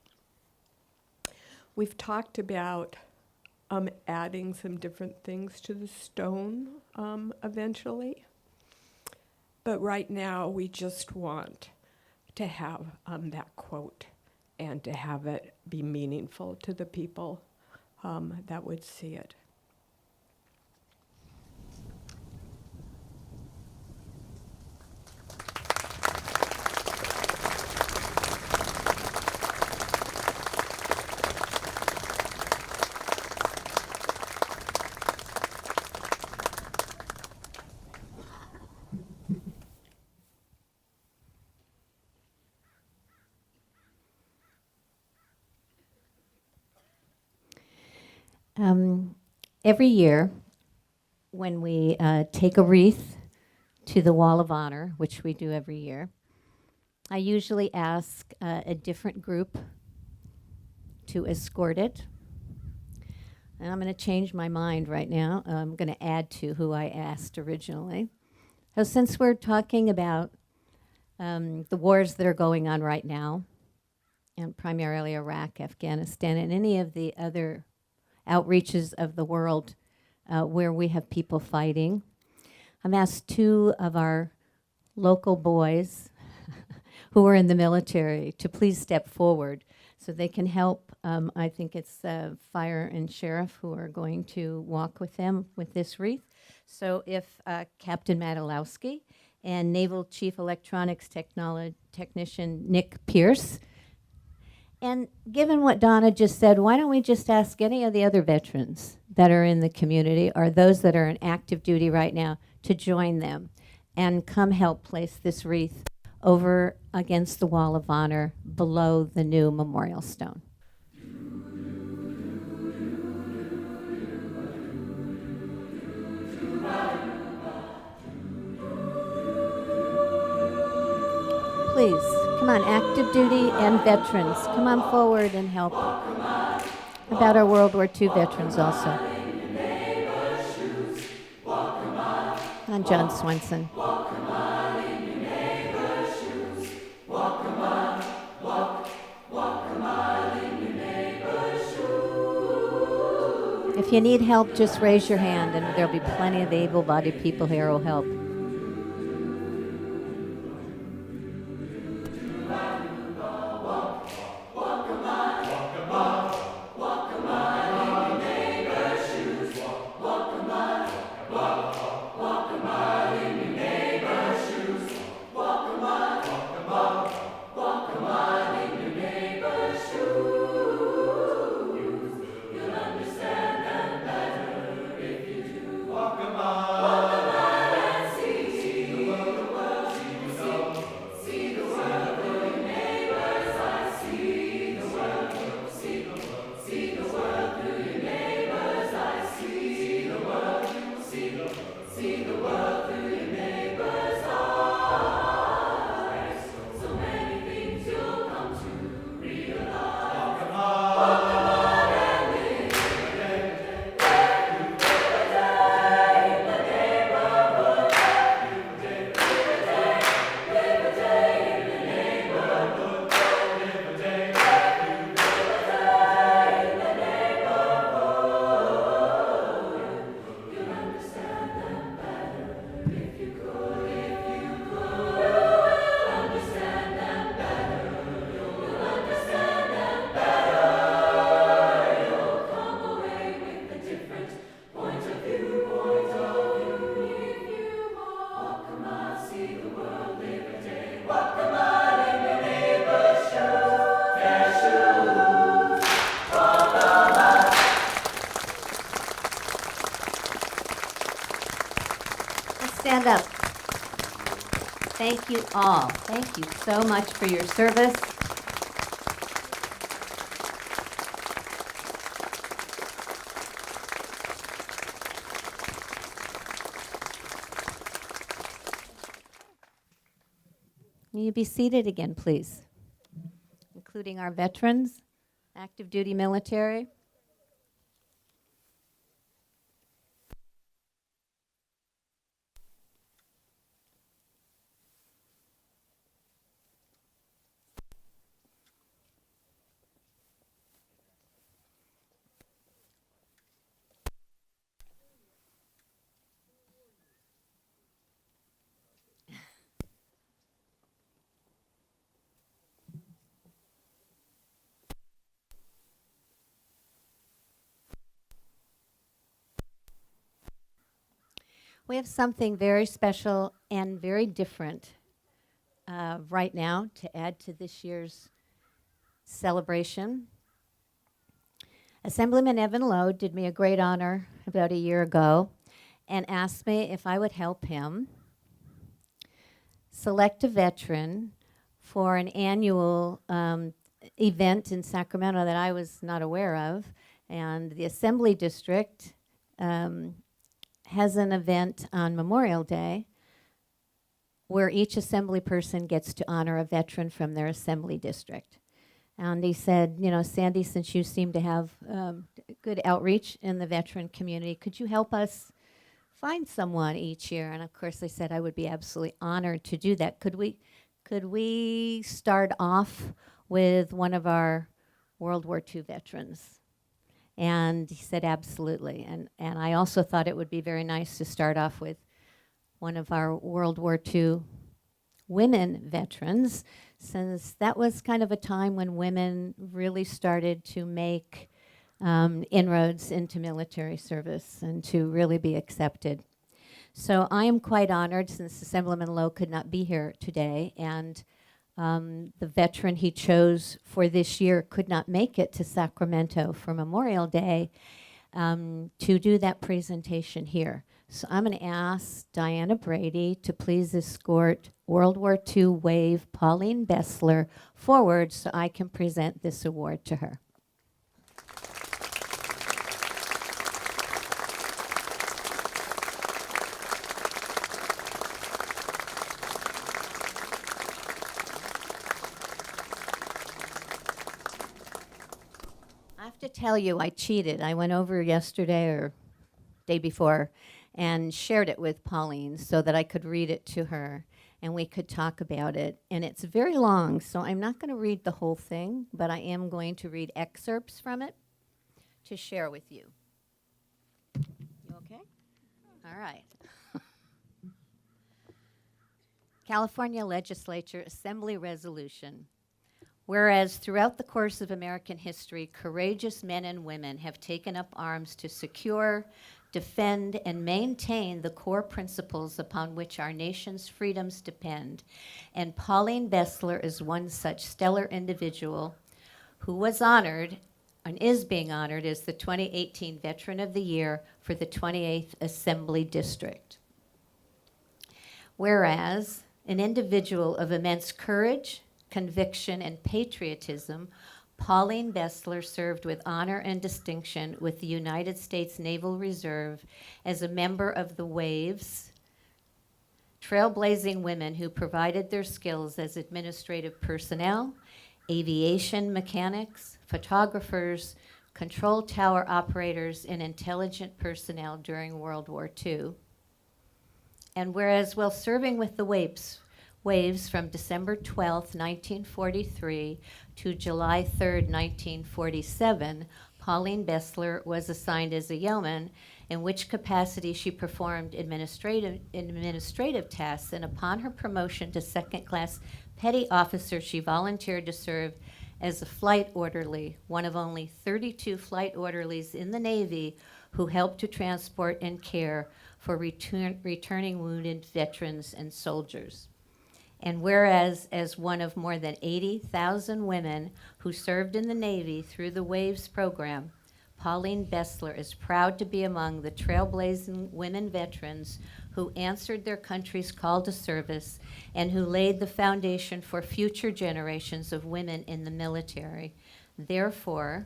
we've talked about adding some different things to the stone eventually. But right now, we just want to have that quote and to have it be meaningful to the people that would see it. Every year, when we take a wreath to the Wall of Honor, which we do every year, I usually ask a different group to escort it. And I'm going to change my mind right now. I'm going to add to who I asked originally. So since we're talking about the wars that are going on right now, and primarily Iraq, Afghanistan, and any of the other outreaches of the world where we have people fighting, I'm asked two of our local boys who are in the military to please step forward so they can help. I think it's fire and sheriff who are going to walk with them with this wreath. So if Captain Matt Illowsky and Naval Chief Electronics Technician Nick Pierce. And given what Donna just said, why don't we just ask any of the other veterans that are in the community or those that are in active duty right now to join them and come help place this wreath over against the Wall of Honor below the new memorial stone. Please, come on, active duty and veterans, come on forward and help. About our World War II veterans also. Come on, John Swenson. If you need help, just raise your hand and there'll be plenty of able-bodied people here who will help. Stand up. Thank you all. Thank you so much for your service. Will you be seated again, please? Including our veterans, active duty military. We have something very special and very different right now to add to this year's celebration. Assemblyman Evan Lowe did me a great honor about a year ago and asked me if I would help him select a veteran for an annual event in Sacramento that I was not aware of. And the Assembly District has an event on Memorial Day where each Assembly person gets to honor a veteran from their Assembly District. And he said, you know, Sandy, since you seem to have good outreach in the veteran community, could you help us find someone each year? And of course I said I would be absolutely honored to do that. Could we start off with one of our World War II veterans? And he said absolutely. And I also thought it would be very nice to start off with one of our World War II women veterans, since that was kind of a time when women really started to make inroads into military service and to really be accepted. So I am quite honored, since Assemblyman Lowe could not be here today, and the veteran he chose for this year could not make it to Sacramento for Memorial Day, to do that presentation here. So I'm going to ask Diana Brady to please escort World War II Wave Pauline Bessler forward so I can present this award to her. I have to tell you, I cheated. I went over yesterday or day before and shared it with Pauline so that I could read it to her and we could talk about it. And it's very long, so I'm not going to read the whole thing, but I am going to read excerpts from it to share with you. You okay? All right. California Legislature Assembly Resolution. Whereas throughout the course of American history, courageous men and women have taken up arms to secure, defend, and maintain the core principles upon which our nation's freedoms depend. And Pauline Bessler is one such stellar individual who was honored and is being honored as the 2018 Veteran of the Year for the 28th Assembly District. Whereas an individual of immense courage, conviction, and patriotism, Pauline Bessler served with honor and distinction with the United States Naval Reserve as a member of the Waves, trailblazing women who provided their skills as administrative personnel, aviation mechanics, photographers, control tower operators, and intelligent personnel during World War II. And whereas while serving with the Waves from December 12, 1943 to July 3, 1947, Pauline Bessler was assigned as a yeoman, in which capacity she performed administrative tasks, and upon her promotion to second-class petty officer, she volunteered to serve as a flight orderly, one of only 32 flight orderlies in the Navy who helped to transport and care for returning wounded veterans and soldiers. And whereas as one of more than 80,000 women who served in the Navy through the Waves program, Pauline Bessler is proud to be among the trailblazing women veterans who answered their country's call to service and who laid the foundation for future generations of women in the military. Therefore,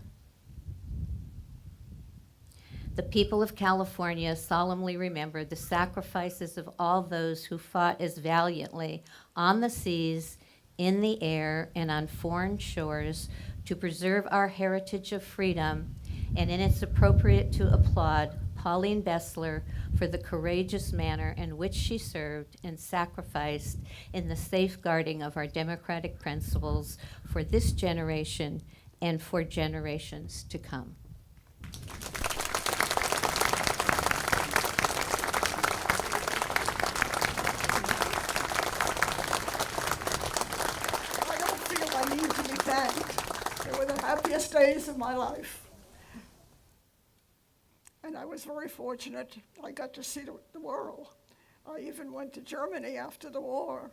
the people of California solemnly remember the sacrifices of all those who fought as valiantly on the seas, in the air, and on foreign shores to preserve our heritage of freedom, and it's appropriate to applaud Pauline Bessler for the courageous manner in which she served and sacrificed in the safeguarding of our democratic principles for this generation and for generations to come. I don't feel I need to be thanked. They were the happiest days of my life. And I was very fortunate. I got to see the world. I even went to Germany after the war,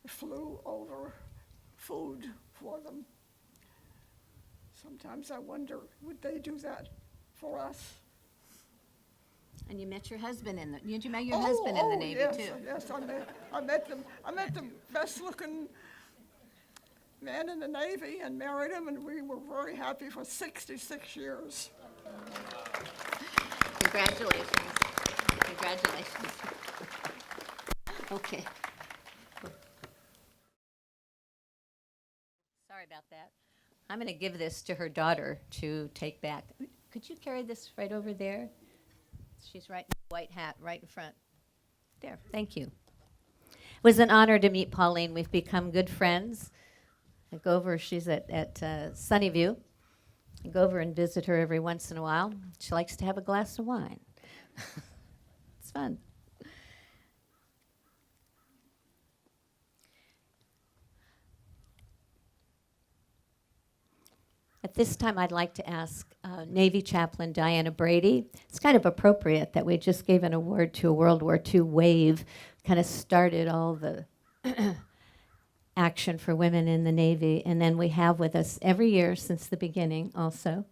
flew over food for them. Sometimes I wonder, would they do that for us? And you met your husband in the, did you met your husband in the Navy yes, too? Yes, I met them. I met the best-looking man in the Navy and married him, and we were very happy for 66 years. Congratulations. Congratulations. Okay. Sorry about that. I'm going to give this to her daughter to take back. Could you carry this right over there? She's right in the white hat, right in front. There, thank you. It was an honor to meet Pauline. We've become good friends. I go over, she's at Sunnyview. I go over and visit her every once in a while. She likes to have a glass of wine. It's fun. At this time, I'd like to ask Navy Chaplain Diana Brady. It's kind of appropriate that we just gave an award to a World War II wave, kind of started all the action for women in the Navy. And then we have with us every year since the beginning also,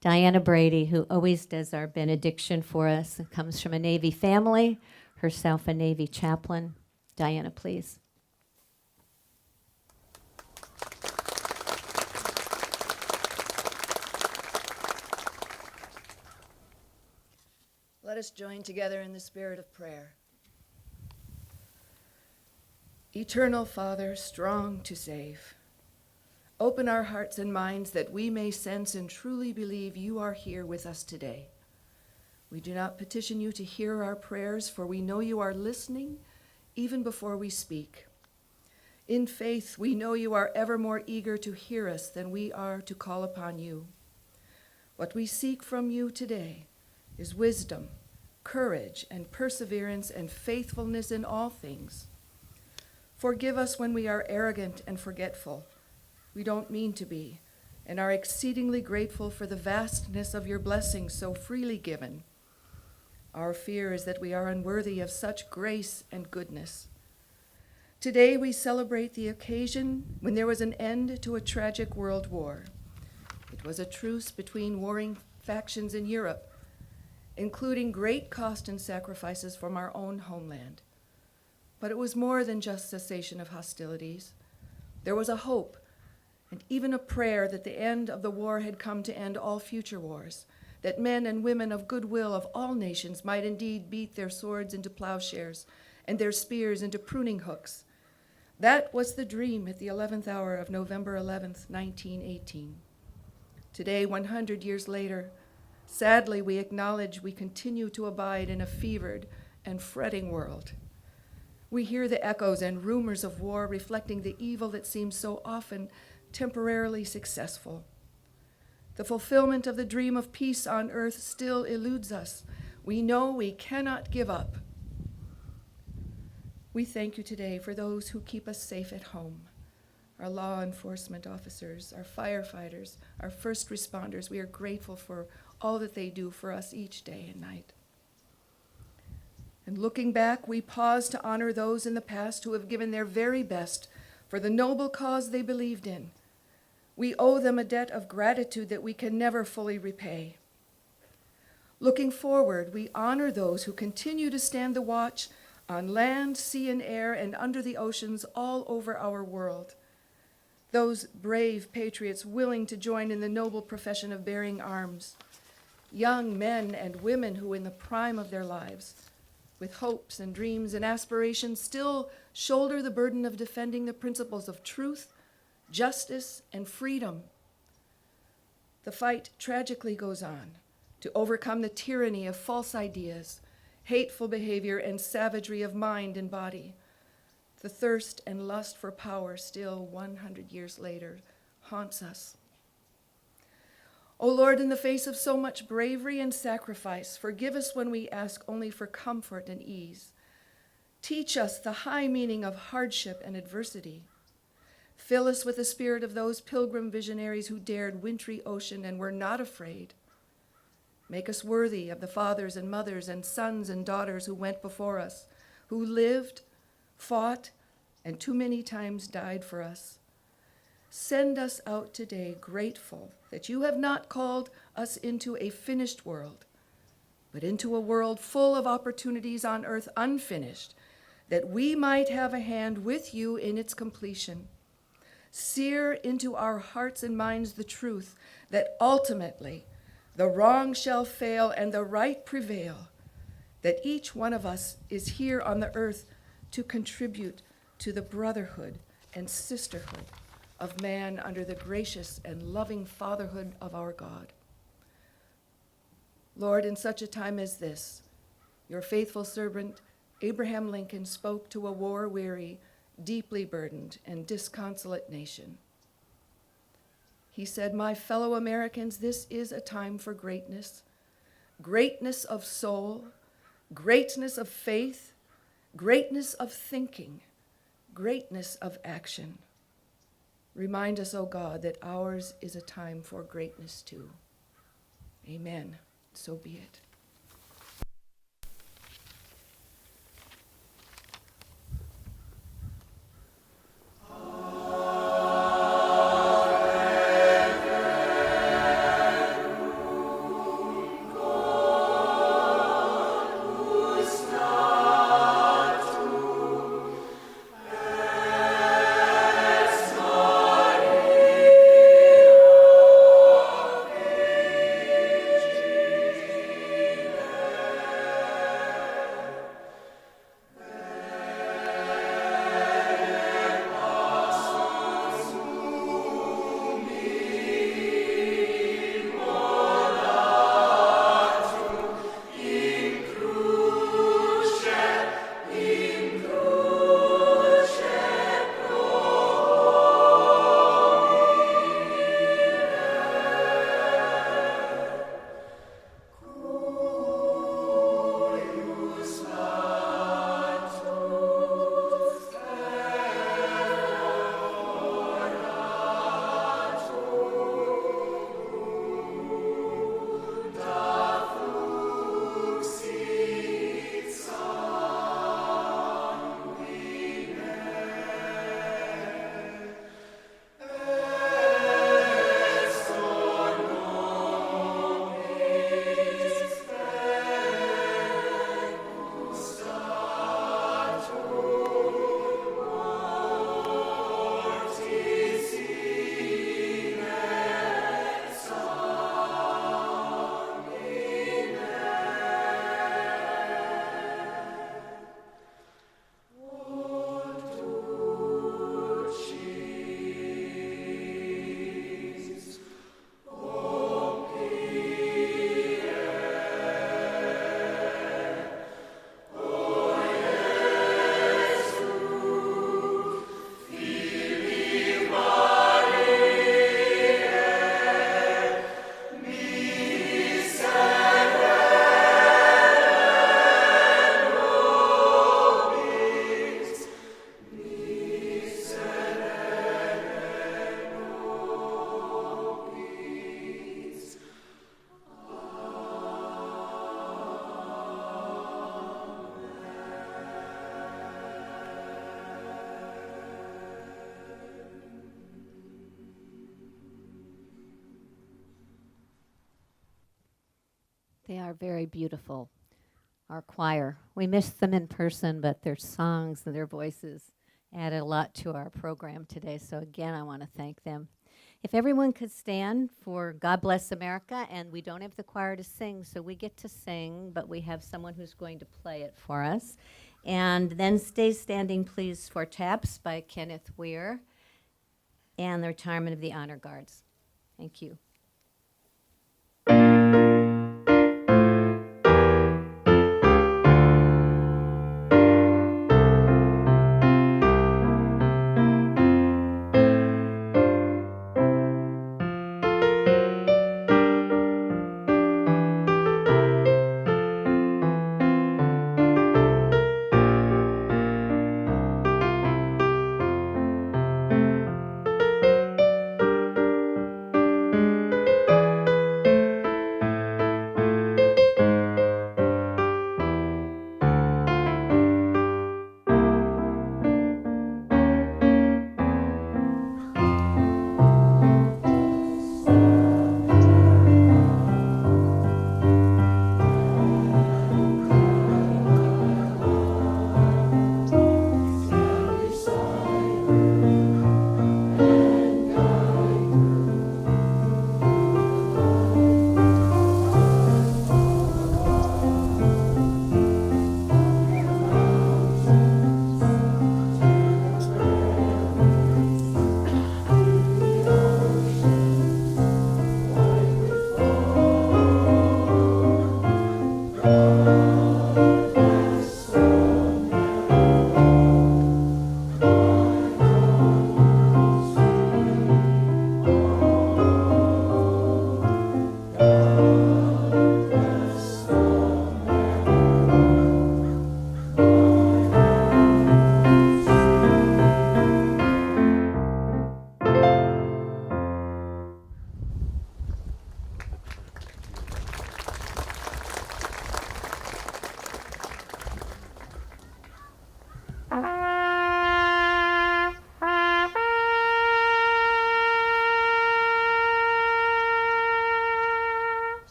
Diana Brady, who always does our benediction for us and comes from a Navy family, herself a Navy chaplain. Diana, please. Let us join together in the spirit of prayer. Eternal Father, strong to save, open our hearts and minds that we may sense and truly believe you are here with us today. We do not petition you to hear our prayers, for we know you are listening even before we speak. In faith, we know you are ever more eager to hear us than we are to call upon you. What we seek from you today is wisdom, courage, and perseverance and faithfulness in all things. Forgive us when we are arrogant and forgetful. We don't mean to be, and are exceedingly grateful for the vastness of your blessings so freely given. Our fear is that we are unworthy of such grace and goodness. Today we celebrate the occasion when there was an end to a tragic world war. It was a truce between warring factions in Europe, including great cost and sacrifices from our own homeland. But it was more than just cessation of hostilities. There was a hope and even a prayer that the end of the war had come to end all future wars, that men and women of goodwill of all nations might indeed beat their swords into plowshares and their spears into pruning hooks. That was the dream at the 11th hour of November 11th, 1918. Today, 100 years later, sadly, we acknowledge we continue to abide in a fevered and fretting world. We hear the echoes and rumors of war reflecting the evil that seems so often temporarily successful. The fulfillment of the dream of peace on earth still eludes us. We know we cannot give up. We thank you today for those who keep us safe at home, our law enforcement officers, our firefighters, our first responders. We are grateful for all that they do for us each day and night. And looking back, we pause to honor those in the past who have given their very best for the noble cause they believed in. We owe them a debt of gratitude that we can never fully repay. Looking forward, we honor those who continue to stand the watch on land, sea, and air, and under the oceans all over our world. Those brave patriots willing to join in the noble profession of bearing arms. Young men and women who, in the prime of their lives, with hopes and dreams and aspirations, still shoulder the burden of defending the principles of truth, justice, and freedom. The fight tragically goes on to overcome the tyranny of false ideas, hateful behavior, and savagery of mind and body. The thirst and lust for power still 100 years later haunts us. O Lord, in the face of so much bravery and sacrifice, forgive us when we ask only for comfort and ease. Teach us the high meaning of hardship and adversity. Fill us with the spirit of those pilgrim visionaries who dared wintry ocean and were not afraid. Make us worthy of the fathers and mothers and sons and daughters who went before us, who lived, fought, and too many times died for us. Send us out today grateful that you have not called us into a finished world, but into a world full of opportunities on earth unfinished, that we might have a hand with you in its completion. Sear into our hearts and minds the truth that ultimately the wrong shall fail and the right prevail, that each one of us is here on the earth to contribute to the brotherhood and sisterhood of man under the gracious and loving fatherhood of our God. Lord, in such a time as this, your faithful servant Abraham Lincoln spoke to a war-weary, deeply burdened, and disconsolate nation. He said, "My fellow Americans, this is a time for greatness, greatness of soul, greatness of faith, greatness of thinking, greatness of action. Remind us, O God, that ours is a time for greatness too." Amen. So be it. They are very beautiful, our choir. We missed them in person, but their songs and their voices added a lot to our program today. So again, I want to thank them. If everyone could stand for God Bless America, and we don't have the choir to sing, so we get to sing, but we have someone who's going to play it for us. And then stay standing, please, for Taps by Kenneth Weir and the retirement of the Honor Guards. Thank you.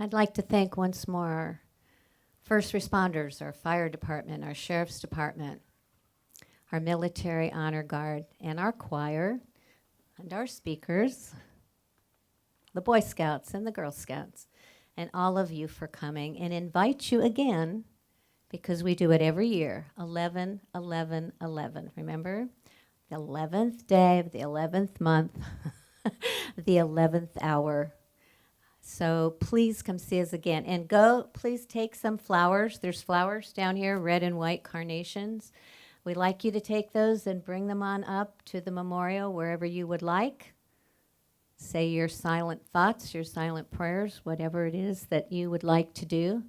I'd like to thank once more our first responders, our fire department, our sheriff's department, our military honor guard, and our choir, and our speakers, the Boy Scouts and the Girl Scouts, and all of you for coming, and invite you again, because we do it every year, 11, 11, 11. Remember? The 11th day of the 11th month, the 11th hour. So please come see us again. And please take some flowers. There's flowers down here, red and white carnations. We'd like you to take those and bring them on up to the memorial wherever you would like. Say your silent thoughts, your silent prayers, whatever it is that you would like to do.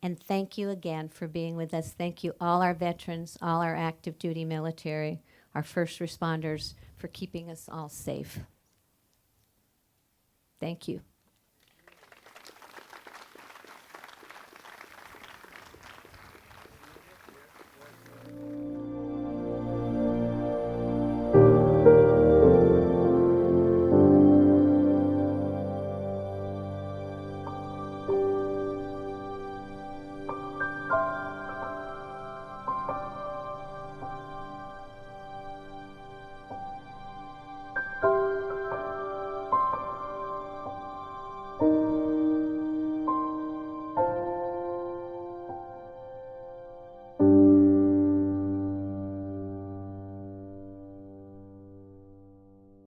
And thank you again for being with us. Thank you, all our veterans, all our active duty military, our first responders, for keeping us all safe. Thank you.